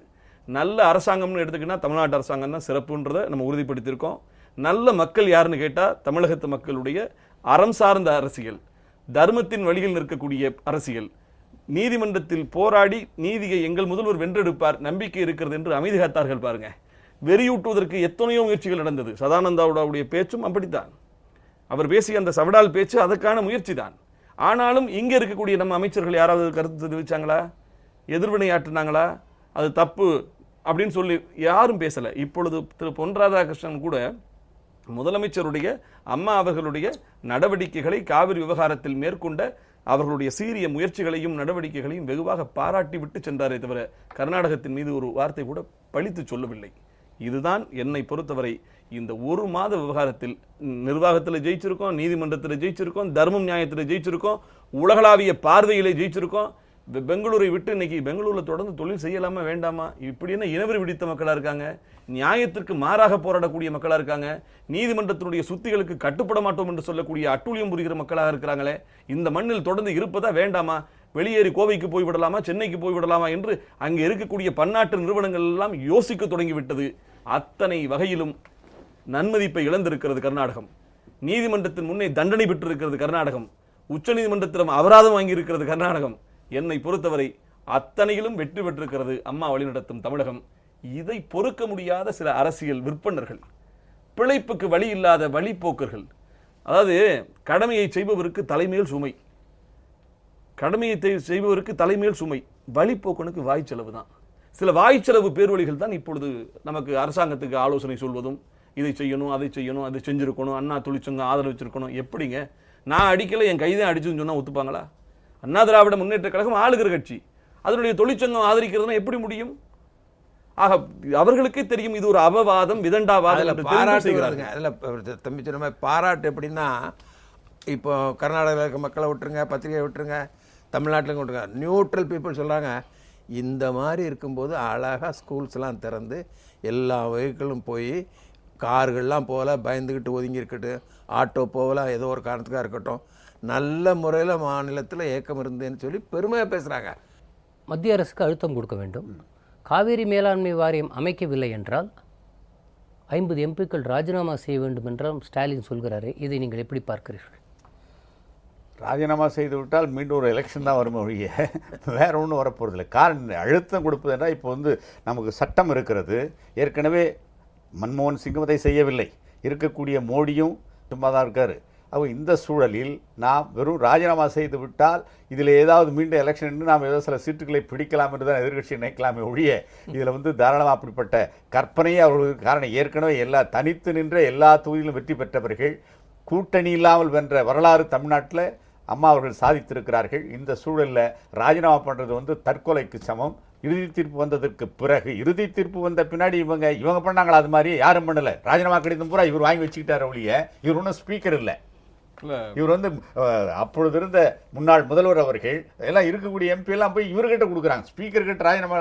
நல்ல அரசாங்கம்னு எடுத்துக்கிட்டா தமிழ்நாட்டு அரசாங்கம் தான் சிறப்புன்றதை நம்ம உறுதிப்படுத்தியிருக்கோம். நல்ல மக்கள் யாருன்னு கேட்டால் தமிழகத்து மக்களுடைய அறம் சார்ந்த அரசியல், தர்மத்தின் வழியில் நிற்கக்கூடிய அரசியல், நீதிமன்றத்தில் போராடி நீதியை எங்கள் முதல்வர் வென்றெடுப்பார் நம்பிக்கை இருக்கிறது என்று அமைதி காத்தார்கள். பாருங்க, வெறியூட்டுவதற்கு எத்தனையோ முயற்சிகள் நடந்தது. சதானந்தாவுடைய பேச்சும் அப்படித்தான். அவர் பேசிய அந்த சவடால் பேச்சு அதற்கான முயற்சி தான். ஆனாலும் இங்கே இருக்கக்கூடிய நம்ம அமைச்சர்கள் யாராவது கருத்து தெரிவிச்சாங்களா? எதிர்வினையாற்றினாங்களா? அது தப்பு அப்படின்னு சொல்லி யாரும் பேசலை. இப்பொழுது திரு பொன் ராதாகிருஷ்ணன் கூட முதலமைச்சருடைய அம்மா அவர்களுடைய நடவடிக்கைகளை காவிரி விவகாரத்தில் மேற்கொண்ட அவர்களுடைய சீரிய முயற்சிகளையும் நடவடிக்கைகளையும் வெகுவாக பாராட்டி விட்டு சென்றாரே தவிர கர்நாடகத்தின் மீது ஒரு வார்த்தை கூட பழித்து சொல்லவில்லை. இதுதான் என்னை பொறுத்தவரை இந்த ஒரு மாத விவகாரத்தில் நிர்வாகத்தில் ஜெயிச்சிருக்கோம், நீதிமன்றத்தில் ஜெயிச்சிருக்கோம், தர்மம் நியாயத்தில் ஜெயிச்சிருக்கோம், உலகளாவிய பார்வையிலே ஜெயிச்சிருக்கோம். பெங்களூரை விட்டு இன்னைக்கு பெங்களூரில் தொடர்ந்து தொழில் செய்யலாமா வேண்டாமா இப்படி என்ன இனவெறி பிடித்த மக்களாக இருக்காங்க, நியாயத்திற்கு மாறாக போராடக்கூடிய மக்களாக இருக்காங்க, நீதிமன்றத்தினுடைய சுத்திகளுக்கு கட்டுப்பட மாட்டோம் என்று சொல்லக்கூடிய அட்டூழியம் புரிகிற மக்களாக இருக்கிறாங்களே, இந்த மண்ணில் தொடர்ந்து இருப்பதா வேண்டாமா? வெளியேறி கோவைக்கு போய் விடலாமா, சென்னைக்கு போய் விடலாமா என்று அங்கே இருக்கக்கூடிய பன்னாட்டு நிறுவனங்கள் எல்லாம் யோசிக்க தொடங்கிவிட்டது. அத்தனை வகையிலும் நன்மதிப்பை இழந்திருக்கிறது கர்நாடகம். நீதிமன்றத்தின் முன்னே தண்டனை பெற்றிருக்கிறது கர்நாடகம். உச்ச நீதிமன்றத்திடம் அபராதம் வாங்கியிருக்கிறது கர்நாடகம். என்னை பொறுத்தவரை அத்தனையிலும் வெற்றி பெற்றிருக்கிறது அம்மா வழிநடத்தும் தமிழகம். இதை பொறுக்க முடியாத சில அரசியல் விற்பனர்கள், பிழைப்புக்கு வழி இல்லாத வழிப்போக்கர்கள். அதாவது கடமையை செய்பவருக்கு தலைமையில் சுமை, கடமையை செய்பவருக்கு தலைமையில் சுமை, வழிப்போக்கனுக்கு வாய்ச்செலவு தான். சில வாய்ச்செலவு பேர்வழிகள் தான் இப்பொழுது நமக்கு அரசாங்கத்துக்கு ஆலோசனை சொல்வதும், இதை செய்யணும், அதை செய்யணும், அதை செஞ்சிருக்கணும், அண்ணா தொழிற்சங்கம் ஆதரவிச்சிருக்கணும். எப்படிங்க, நான் அடிக்கல, என் கைதான் அடிச்சுன்னு சொன்னா ஒத்துப்பாங்களா? அண்ணா திராவிட முன்னேற்ற கழகம் ஆளுகிற கட்சி, அதனுடைய தொழிற்சங்கம் ஆதரிக்கிறதுனா எப்படி முடியும்? ஆக அவர்களுக்கே தெரியும் இது ஒரு அபவாதம், விதண்டாவாதம். பாராட்டுகிறாங்க. அதில் தம்பி சொன்ன மாதிரி பாராட்டு எப்படின்னா, இப்போ கர்நாடகாவில் இருக்க மக்களை விட்டுருங்க, பத்திரிகை விட்டுருங்க, தமிழ்நாட்டில் விட்டுருங்க, நியூட்ரல் பீப்புள் சொல்கிறாங்க, இந்த மாதிரி இருக்கும்போது அழகாக ஸ்கூல்ஸ்லாம் திறந்து எல்லா வெஹிக்கிளும் போய், கார்கள்லாம் போகல, பயந்துக்கிட்டு ஒதுங்கி இருக்கட்டும், ஆட்டோ போகலாம், ஏதோ ஒரு காரணத்துக்காக இருக்கட்டும், நல்ல முறையில் மாநிலத்தில் ஏக்கம் இருந்தேன்னு சொல்லி பெருமையாக பேசுகிறாங்க. மத்திய அரசுக்கு அழுத்தம் கொடுக்க வேண்டும். காவேரி மேலாண்மை வாரியம் அமைக்கவில்லை என்றால் 50 எம்பிக்கள் ராஜினாமா செய்ய வேண்டும் என்றால் ஸ்டாலின் சொல்கிறாரே, இதை நீங்கள் எப்படி பார்க்கிறீர்கள்? ராஜினாமா செய்து விட்டால் மீண்டும் ஒரு எலெக்ஷன் தான் வரும் ஒழிய வேற ஒன்றும் வரப்போறதில்லை. காரணம் அழுத்தம் கொடுப்பது என்றால் இப்போ நமக்கு சட்டம் இருக்கிறது. ஏற்கனவே மன்மோகன் சிங்கும் அதை செய்யவில்லை, இருக்கக்கூடிய மோடியும் சும்மா தான் இருக்காரு. அப்போ இந்த சூழலில் நாம் வெறும் ராஜினாமா செய்து விட்டால் இதில் ஏதாவது மீண்டும் எலெக்ஷன் என்று நாம் ஏதோ சில சீட்டுகளை பிடிக்கலாம் என்று தான் எதிர்கட்சி நினைக்கலாமே ஒழிய இதில் தாராளமாக அப்படிப்பட்ட கற்பனையே அவர்களுக்கு. காரணம், ஏற்கனவே தனித்து நின்ற எல்லா தொகுதியிலும் வெற்றி பெற்றவர்கள், கூட்டணி இல்லாமல் வென்ற வரலாறு தமிழ்நாட்டில் அம்மா அவர்கள் சாதித்திருக்கிறார்கள். இந்த சூழலில் ராஜினாமா பண்ணுறது தற்கொலைக்கு சமம். இறுதி தீர்ப்பு வந்ததற்கு பிறகு, இறுதி தீர்ப்பு வந்த பின்னாடி இவங்க பண்ணாங்களா? அது மாதிரி யாரும் பண்ணலை. ராஜினாமா கடிதம் பூரா இவர் வாங்கி வச்சுக்கிட்டார் ஒழிய இவர் ஒன்றும் ஸ்பீக்கர் இல்லை. இவர் அப்பொழுது இருந்த முன்னாள் முதல்வர் அவர்கள் எல்லாம் இருக்கக்கூடிய எம்பி எல்லாம் போய் இவர்கிட்ட கொடுக்குறாங்க. ஸ்பீக்கர் கிட்ட ராஜினாமா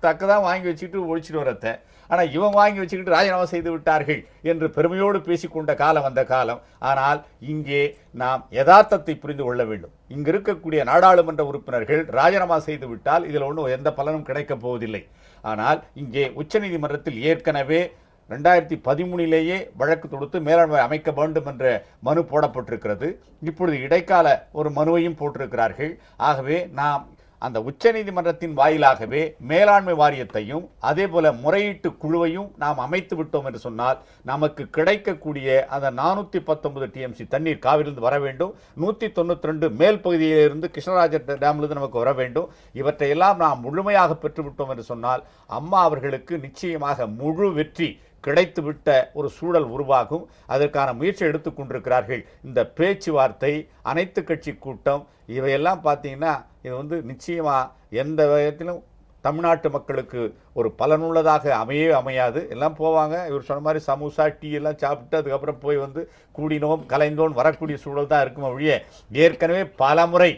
தக்கதான் வாங்கி வச்சுக்கிட்டு ஒழிச்சிட்டு வரத்த. ஆனால் இவங்க வாங்கி வச்சுக்கிட்டு ராஜினாமா செய்து விட்டார்கள் என்று பெருமையோடு பேசிக்கொண்ட காலம் அந்த காலம். ஆனால் இங்கே நாம் யதார்த்தத்தை புரிந்து கொள்ள வேண்டும். இங்கு இருக்கக்கூடிய நாடாளுமன்ற உறுப்பினர்கள் ராஜினாமா செய்து விட்டால் இதில் ஒன்றும் எந்த பலனும் கிடைக்கப் போவதில்லை. ஆனால் இங்கே உச்சநீதிமன்றத்தில் ஏற்கனவே 2013 வழக்கு தொடுத்து மேலாண்மை அமைக்க வேண்டும் என்ற மனு போடப்பட்டிருக்கிறது. இப்பொழுது இடைக்கால ஒரு மனுவையும் போட்டிருக்கிறார்கள். ஆகவே நாம் அந்த உச்சநீதிமன்றத்தின் வாயிலாகவே மேலாண்மை வாரியத்தையும் அதே போல முறையீட்டு குழுவையும் நாம் அமைத்து விட்டோம் என்று சொன்னால் நமக்கு கிடைக்கக்கூடிய அந்த 419 டிஎம்சி தண்ணீர் காவிரிலிருந்து வர வேண்டும். 192 மேல் பகுதியிலிருந்து கிருஷ்ணராஜ டேமிலிருந்து நமக்கு வர வேண்டும். இவற்றையெல்லாம் நாம் முழுமையாக பெற்றுவிட்டோம் என்று சொன்னால் அம்மா அவர்களுக்கு நிச்சயமாக முழு வெற்றி கிடைத்துவிட்ட ஒரு சூழல் உருவாகும். அதற்கான முயற்சி எடுத்துக் கொண்டிருக்கிறார்கள். இந்த பேச்சுவார்த்தை, அனைத்து கட்சி கூட்டம், இவையெல்லாம் பார்த்தீங்கன்னா இது நிச்சயமாக எந்த விதத்திலும் தமிழ்நாட்டு மக்களுக்கு ஒரு பலனுள்ளதாக அமையாது. எல்லாம் போவாங்க, இவர் சொன்ன மாதிரி சமோசா டீ எல்லாம் சாப்பிட்டு அதுக்கப்புறம் போய் கூடினோம் கலைந்தோம் வரக்கூடிய சூழல் தான் இருக்கும் ஒழிய ஏற்கனவே பல முறை,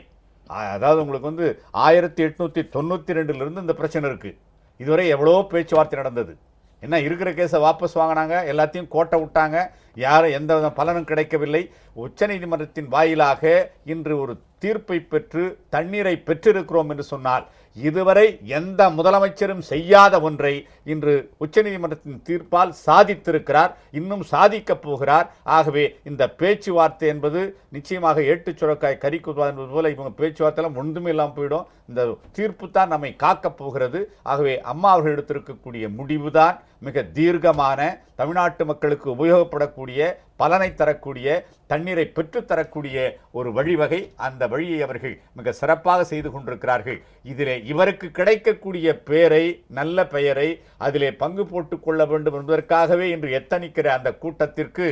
அதாவது உங்களுக்கு 1892 இந்த பிரச்சனை இருக்குது. இதுவரை எவ்வளோ பேச்சுவார்த்தை நடந்தது. என்ன இருக்கிற கேஸை வாபஸ் வாங்கினாங்க, எல்லாத்தையும் கோட்டை விட்டாங்க, யாரும் எந்த வித பலனும் கிடைக்கவில்லை. உச்சநீதிமன்றத்தின் வாயிலாக இன்று ஒரு தீர்ப்பை பெற்று தண்ணீரை பெற்றிருக்கிறோம் என்று சொன்னால் இதுவரை எந்த முதலமைச்சரும் செய்யாத ஒன்றை இன்று உச்சநீதிமன்றத்தின் தீர்ப்பால் சாதித்திருக்கிறார், இன்னும் சாதிக்கப் போகிறார். ஆகவே இந்த பேச்சுவார்த்தை என்பது நிச்சயமாக ஏட்டுச் சுரக்காய் கறிக்குதுவா என்பது போல இவங்க பேச்சுவார்த்தைலாம் ஒன்றுமே இல்லாமல் போயிடும். இந்த தீர்ப்பு தான் நம்மை காக்கப் போகிறது. ஆகவே அம்மா அவர்கள் எடுத்திருக்கக்கூடிய முடிவுதான் மிக தீர்க்கமான, தமிழ்நாட்டு மக்களுக்கு உபயோகப்படக்கூடிய, பலனை தரக்கூடிய, தண்ணீரை பெற்றுத்தரக்கூடிய ஒரு வழிவகை. அந்த வழியை அவர்கள் மிக சிறப்பாக செய்து கொண்டிருக்கிறார்கள். இதிலே இவருக்கு கிடைக்கக்கூடிய பேரை, நல்ல பெயரை அதிலே பங்கு போட்டுக் கொள்ள வேண்டும் என்பதற்காகவே இன்று எத்தனிக்கிற அந்த கூட்டத்திற்கு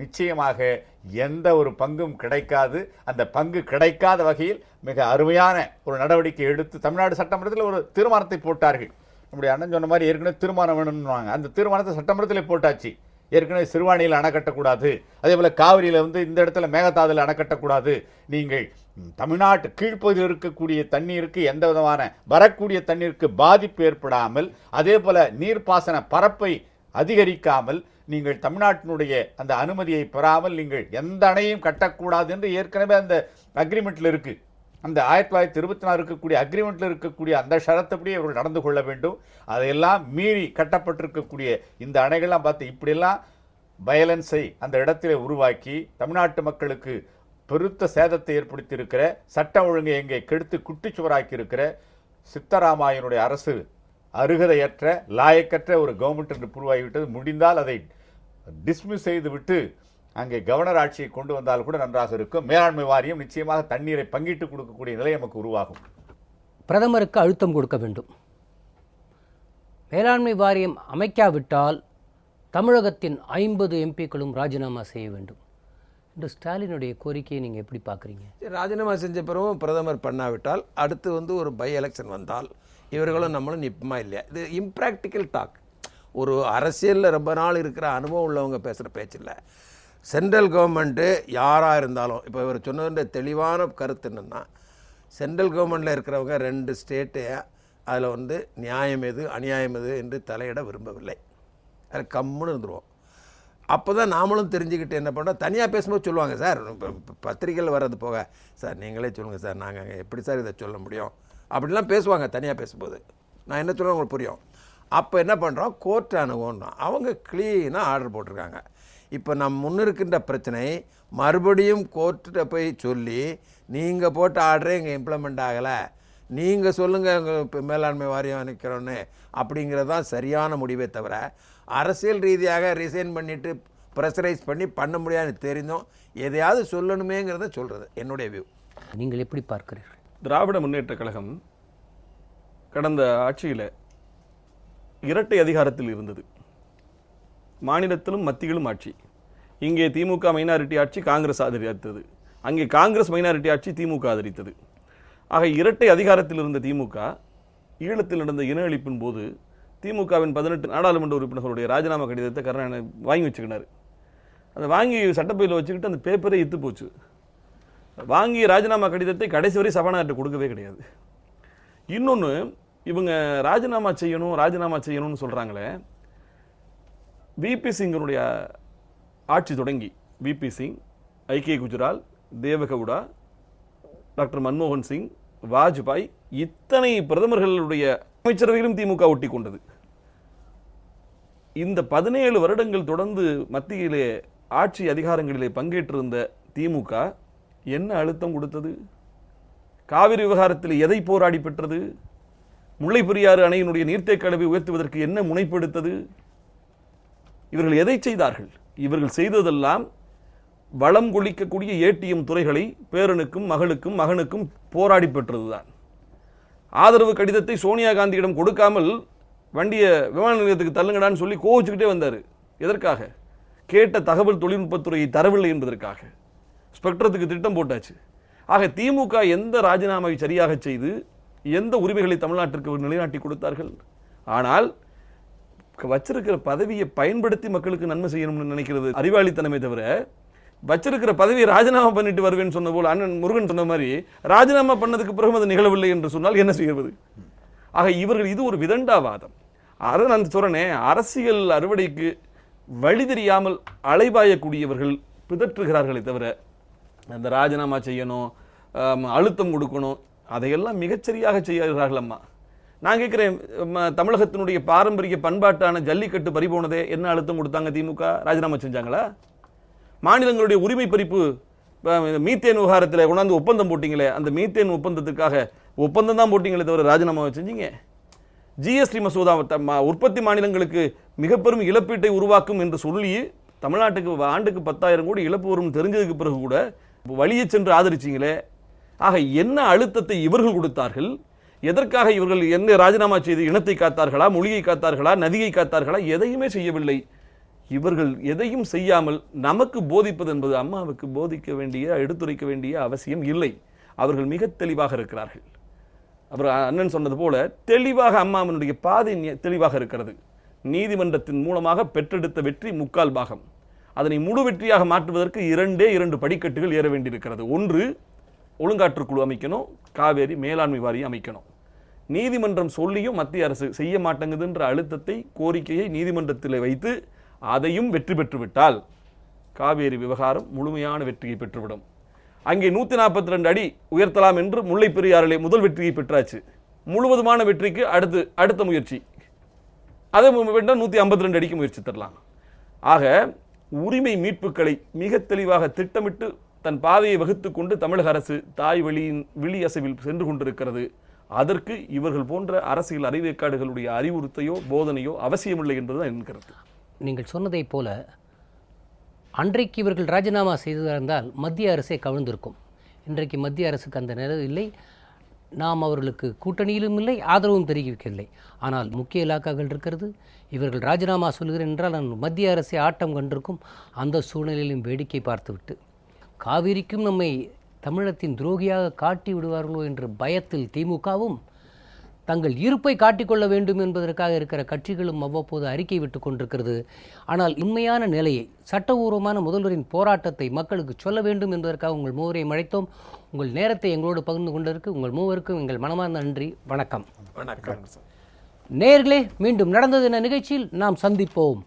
நிச்சயமாக எந்த ஒரு பங்கும் கிடைக்காது. அந்த பங்கு கிடைக்காத வகையில் மிக அருமையான ஒரு நடவடிக்கை எடுத்து தமிழ்நாடு சட்டமன்றத்தில் ஒரு தீர்மானத்தை போட்டார்கள். நம்முடைய அண்ணன் சொன்ன மாதிரி ஏற்கனவே தீர்மானம் வேணும்னுவாங்க, அந்த தீர்மானத்தை சட்டமன்றத்தில் போட்டாச்சு. ஏற்கனவே சிறுவாணியில் அணை கட்டக்கூடாது, அதே போல் காவிரியில் இந்த இடத்துல மேகதாதுல அணை கட்டக்கூடாது. நீங்கள் தமிழ்நாட்டு கீழ்ப்பகுதியில் இருக்கக்கூடிய தண்ணீருக்கு எந்த விதமான வரக்கூடிய தண்ணீருக்கு பாதிப்பு ஏற்படாமல், அதே போல நீர்ப்பாசன பரப்பை அதிகரிக்காமல், நீங்கள் தமிழ்நாட்டினுடைய அந்த அனுமதியை பெறாமல் நீங்கள் எந்த அணையும் கட்டக்கூடாது என்று ஏற்கனவே அந்த அக்ரிமெண்ட்ல இருக்கு. அந்த 1924 இருக்கக்கூடிய அக்ரிமெண்ட்டில் இருக்கக்கூடிய அந்த ஷரத்தப்படி அவர்கள் நடந்து கொள்ள வேண்டும். அதையெல்லாம் மீறி கட்டப்பட்டிருக்கக்கூடிய இந்த அணைகள்லாம் பார்த்து இப்படியெல்லாம் வயலன்ஸை அந்த இடத்திலே உருவாக்கி தமிழ்நாட்டு மக்களுக்கு பெருத்த சேதத்தை ஏற்படுத்தி இருக்கிற, சட்டம் ஒழுங்கை எங்கே கெடுத்து குட்டிச்சுவராக்கி இருக்கிற சித்தராமாயனுடைய அரசு அருகதையற்ற லாயக்கற்ற ஒரு கவர்மெண்ட் என்று உருவாகிவிட்டது. முடிந்தால் அதை டிஸ்மிஸ் செய்து விட்டு அங்கே கவர்னர் ஆட்சியை கொண்டு வந்தால் கூட நன்றாக இருக்கும். மேலாண்மை வாரியம் நிச்சயமாக தண்ணீரை பங்கிட்டு கொடுக்கக்கூடிய நிலை நமக்கு உருவாகும். பிரதமருக்கு அழுத்தம் கொடுக்க வேண்டும். மேலாண்மை வாரியம் அமைக்காவிட்டால் தமிழகத்தின் 50 எம்பிக்களும் ராஜினாமா செய்ய வேண்டும் என்று ஸ்டாலினுடைய கோரிக்கையை நீங்கள் எப்படி பார்க்குறீங்க? ராஜினாமா செஞ்ச பிறகும் பிரதமர் பண்ணாவிட்டால் அடுத்து ஒரு பை எலெக்ஷன் வந்தால் இவர்களும் நம்மளும் நிற்பமா இல்லையா? இது இம்ப்ராக்டிக்கல் டாக். ஒரு அரசியலில் ரொம்ப நாள் இருக்கிற அனுபவம் உள்ளவங்க பேசுகிற பேச்சில்லை. சென்ட்ரல் கவர்மெண்ட்டு யாராக இருந்தாலும், இப்போ இவர் சொன்ன தெளிவான கருத்து என்னென்னா, சென்ட்ரல் கவர்மெண்ட்டில் இருக்கிறவங்க 2 ஸ்டேட்டு அதில் நியாயம் எது அநியாயம் எது என்று தலையிட விரும்பவில்லை. அது கம்முன்னு இருந்துருவோம். அப்போ தான் நாமளும் தெரிஞ்சுக்கிட்டு என்ன பண்ணுறோம், தனியாக பேசும்போது சொல்லுவாங்க, சார் இப்போ பத்திரிகைகள் வர்றது போக, சார் நீங்களே சொல்லுங்கள் சார், நாங்கள் எப்படி சார் இதை சொல்ல முடியும் அப்படிலாம் பேசுவாங்க தனியாக பேசும்போது. நான் என்ன சொல்ல உங்களுக்கு புரியும். அப்போ என்ன பண்ணுறோம், கோர்ட் அணுகுவோம். அவங்க க்ளீனாக ஆர்டர் போட்டிருக்காங்க. இப்போ நம் முன்னிருக்கின்ற பிரச்சனை மறுபடியும் கோர்ட்டிட்ட போய் சொல்லி நீங்கள் போட்ட ஆர்டரே இங்கே இம்ப்ளிமெண்ட் ஆகலை, நீங்கள் சொல்லுங்கள் எங்கள் இப்போ மேலாண்மை வாரியம் அனுக்கிறோன்னு, அப்படிங்கிறது தான் சரியான முடிவே தவிர அரசியல் ரீதியாக ரிசைன் பண்ணிவிட்டு ப்ரெஷரைஸ் பண்ண முடியாதுன்னு தெரிந்தும் எதையாவது சொல்லணுமேங்கிறத சொல்கிறது என்னுடைய வியூ. நீங்கள் எப்படி பார்க்கிறீர்கள்? திராவிட முன்னேற்ற கழகம் கடந்த ஆட்சியில் இரட்டை அதிகாரத்தில் இருந்தது. மாநிலத்திலும் மத்தியிலும் ஆட்சி. இங்கே திமுக மைனாரிட்டி ஆட்சி காங்கிரஸ் ஆதரித்தது, அங்கே காங்கிரஸ் மைனாரிட்டி ஆட்சி திமுக ஆதரித்தது. ஆக இரட்டை அதிகாரத்தில் இருந்த திமுக ஈழத்தில் நடந்த இன அழிப்பின் போது திமுகவின் 18 நாடாளுமன்ற உறுப்பினர்களுடைய ராஜினாமா கடிதத்தை கருணாநிதி வாங்கி வச்சுக்கினார். அந்த வாங்கி சட்டப்பையில் வச்சுக்கிட்டு அந்த பேப்பரே இத்து போச்சு. வாங்கிய ராஜினாமா கடிதத்தை கடைசி வரை சபாநாயகர்கிட்ட கொடுக்கவே கிடையாது. இன்னொன்று, இவங்க ராஜினாமா செய்யணும்னு சொல்கிறாங்களே, விபி சிங்கனுடைய ஆட்சி தொடங்கி விபி சிங், ஐகே குஜ்ரால், தேவகவுடா, டாக்டர் மன்மோகன் சிங், வாஜ்பாய், இத்தனை பிரதமர்களுடைய அமைச்சரவையிலும் திமுக ஒட்டி கொண்டது. இந்த 17 வருடங்கள் தொடர்ந்து மத்தியிலே ஆட்சி அதிகாரங்களிலே பங்கேற்றிருந்த திமுக என்ன அழுத்தம் கொடுத்தது? காவிரி விவகாரத்தில் எதை போராடி பெற்றது? முல்லை பெரியாறு அணையினுடைய நீர்த்தேக்க அளவை உயர்த்துவதற்கு என்ன முனைப்பெடுத்தது? இவர்கள் எதை செய்தார்கள்? இவர்கள் செய்ததெல்லாம் வளம் கொளிக்கக்கூடிய ஏடிஎம் துறைகளை பேரனுக்கும் மகனுக்கும் போராடி பெற்றதுதான். ஆதரவு கடிதத்தை சோனியா காந்தியிடம் கொடுக்காமல் வண்டியை விமான நிலையத்துக்கு தள்ளுங்கடான்னு சொல்லி கோவிச்சுக்கிட்டே வந்தார். எதற்காக? கேட்ட தகவல் தொழில்நுட்பத்துறையை தரவில்லை என்பதற்காக. ஸ்பெக்ட்ரத்துக்கு திட்டம் போட்டாச்சு. ஆக திமுக எந்த ராஜினாமாவை சரியாக செய்து எந்த உரிமைகளை தமிழ்நாட்டிற்கு நிலைநாட்டி கொடுத்தார்கள்? ஆனால் வச்சிருக்கிற பதவியை பயன்படுத்தி மக்களுக்கு நன்மை செய்யணும்னு நினைக்கிறது அறிவாளித்தனமே தவிர, வச்சிருக்கிற பதவியை ராஜினாமா பண்ணிட்டு வருவேன்னு சொன்ன போல் அண்ணன் முருகன் சொன்ன மாதிரி ராஜினாமா பண்ணதுக்கு பிறகு அது நிகழவில்லை என்று சொன்னால் என்ன செய்வது? ஆக இவர்கள் இது ஒரு விதண்டாவாதம். அதை நான் சொல்றேனே, அரசியல் அறுவடைக்கு வழி தெரியாமல் அலைபாயக்கூடியவர்கள் பிதற்றுகிறார்களே தவிர, அந்த ராஜினாமா செய்யணும், அழுத்தம் கொடுக்கணும், அதையெல்லாம் மிகச்சரியாக செய்கிறார்கள். அம்மா, நான் கேட்குறேன், தமிழகத்தினுடைய பாரம்பரிய பண்பாட்டான ஜல்லிக்கட்டு பறிபோனதே என்ன அழுத்தம் கொடுத்தாங்க? திமுக ராஜினாமா செஞ்சாங்களா? மாநிலங்களுடைய உரிமை பறிப்பு, மீத்தேன் விவகாரத்தில் கொண்டாந்து ஒப்பந்தம் போட்டிங்களே, அந்த மீத்தேன் ஒப்பந்தத்துக்காக ஒப்பந்தம் தான் போட்டிங்களே தவிர ராஜினாமா செஞ்சீங்க. ஜிஎஸ்டி மசோதா உற்பத்தி மாநிலங்களுக்கு மிக பெரும் இழப்பீட்டை உருவாக்கும் என்று சொல்லி தமிழ்நாட்டுக்கு ஆண்டுக்கு 10,000 கோடி இழப்பு வரும் தெரிஞ்சதுக்கு பிறகு கூட வழியை சென்று ஆதரிச்சிங்களே. ஆக என்ன அழுத்தத்தை இவர்கள் கொடுத்தார்கள்? எதற்காக இவர்கள் என்ன ராஜினாமா செய்து இனத்தை காத்தார்களா, மொழியை காத்தார்களா, நதியை காத்தார்களா? எதையுமே செய்யவில்லை. இவர்கள் எதையும் செய்யாமல் நமக்கு போதிப்பது என்பது அம்மாவுக்கு போதிக்க வேண்டிய, எடுத்துரைக்க வேண்டிய அவசியம் இல்லை. அவர்கள் மிக தெளிவாக இருக்கிறார்கள். அப்புறம் அண்ணன் சொன்னது போல தெளிவாக அம்மாவினுடைய பாதை தெளிவாக இருக்கிறது. நீதிமன்றத்தின் மூலமாக பெற்றெடுத்த வெற்றி 3/4 பாகம். அதனை முழு வெற்றியாக மாற்றுவதற்கு 2 படிக்கட்டுகள் ஏற வேண்டியிருக்கிறது. ஒன்று, ஒழுங்காற்றுக்குழு அமைக்கணும், காவேரி மேலாண்மை வாரியம் அமைக்கணும். நீதிமன்றம் சொல்லியும் மத்திய அரசு செய்ய மாட்டேங்குதுன்ற அழுத்தத்தை, கோரிக்கையை நீதிமன்றத்தில் வைத்து அதையும் வெற்றி பெற்றுவிட்டால் காவேரி விவகாரம் முழுமையான வெற்றியை பெற்றுவிடும். அங்கே 142 அடி உயர்த்தலாம் என்று முல்லை பெரியாறிலே முதல் வெற்றியை பெற்றாச்சு. முழுவதுமான வெற்றிக்கு அடுத்த முயற்சி அதை 152 அடிக்கு முயற்சி தரலாம். ஆக உரிமை மீட்புகளை மிக தெளிவாக திட்டமிட்டு தன் பாதையை வகுத்து கொண்டு தமிழக அரசு தாய் வழியின் விழி அசைவில் சென்று கொண்டிருக்கிறது. அதற்கு இவர்கள் போன்ற அரசியல் அறிவேக்காடுகளுடைய அறிவுறுத்தையோ போதனையோ அவசியமில்லை என்பதுதான் என் கருத்து. நீங்கள் சொன்னதைப் போல அன்றைக்கு இவர்கள் ராஜினாமா செய்திருந்தால் மத்திய அரசே கவிழ்ந்திருக்கும். இன்றைக்கு மத்திய அரசுக்கு அந்த நிலை இல்லை. நாம் அவர்களுக்கு கூட்டணியிலும் இல்லை, ஆதரவும் தெரிவிக்கவில்லை. ஆனால் முக்கிய இலாக்காக்கள் இருக்கிறது. இவர்கள் ராஜினாமா சொல்கிறேன் என்றால் மத்திய அரசை ஆட்டம் கண்டிருக்கும். அந்த சூழ்நிலையிலும் வேடிக்கை பார்த்துவிட்டு காவிரிக்கும் நம்மை தமிழகத்தின் துரோகியாக காட்டி விடுவார்களோ என்ற பயத்தில் திமுகவும் தங்கள் இருப்பை காட்டிக்கொள்ள வேண்டும் என்பதற்காக இருக்கிற கட்சிகளும் அவ்வப்போது அறிக்கை விட்டு கொண்டிருக்கிறது. ஆனால் உண்மையான நிலையை, சட்டபூர்வமான முதல்வரின் போராட்டத்தை மக்களுக்கு சொல்ல வேண்டும் என்பதற்காக உங்கள் மூவரையும் அழைத்தோம். உங்கள் நேரத்தை எங்களோடு பகிர்ந்து கொண்டிருக்கு உங்கள் மூவருக்கும் எங்கள் மனமார்ந்த நன்றி. வணக்கம். வணக்கம். நேயர்களே, மீண்டும் நடந்தது என நிகழ்ச்சியில் நாம் சந்திப்போம்.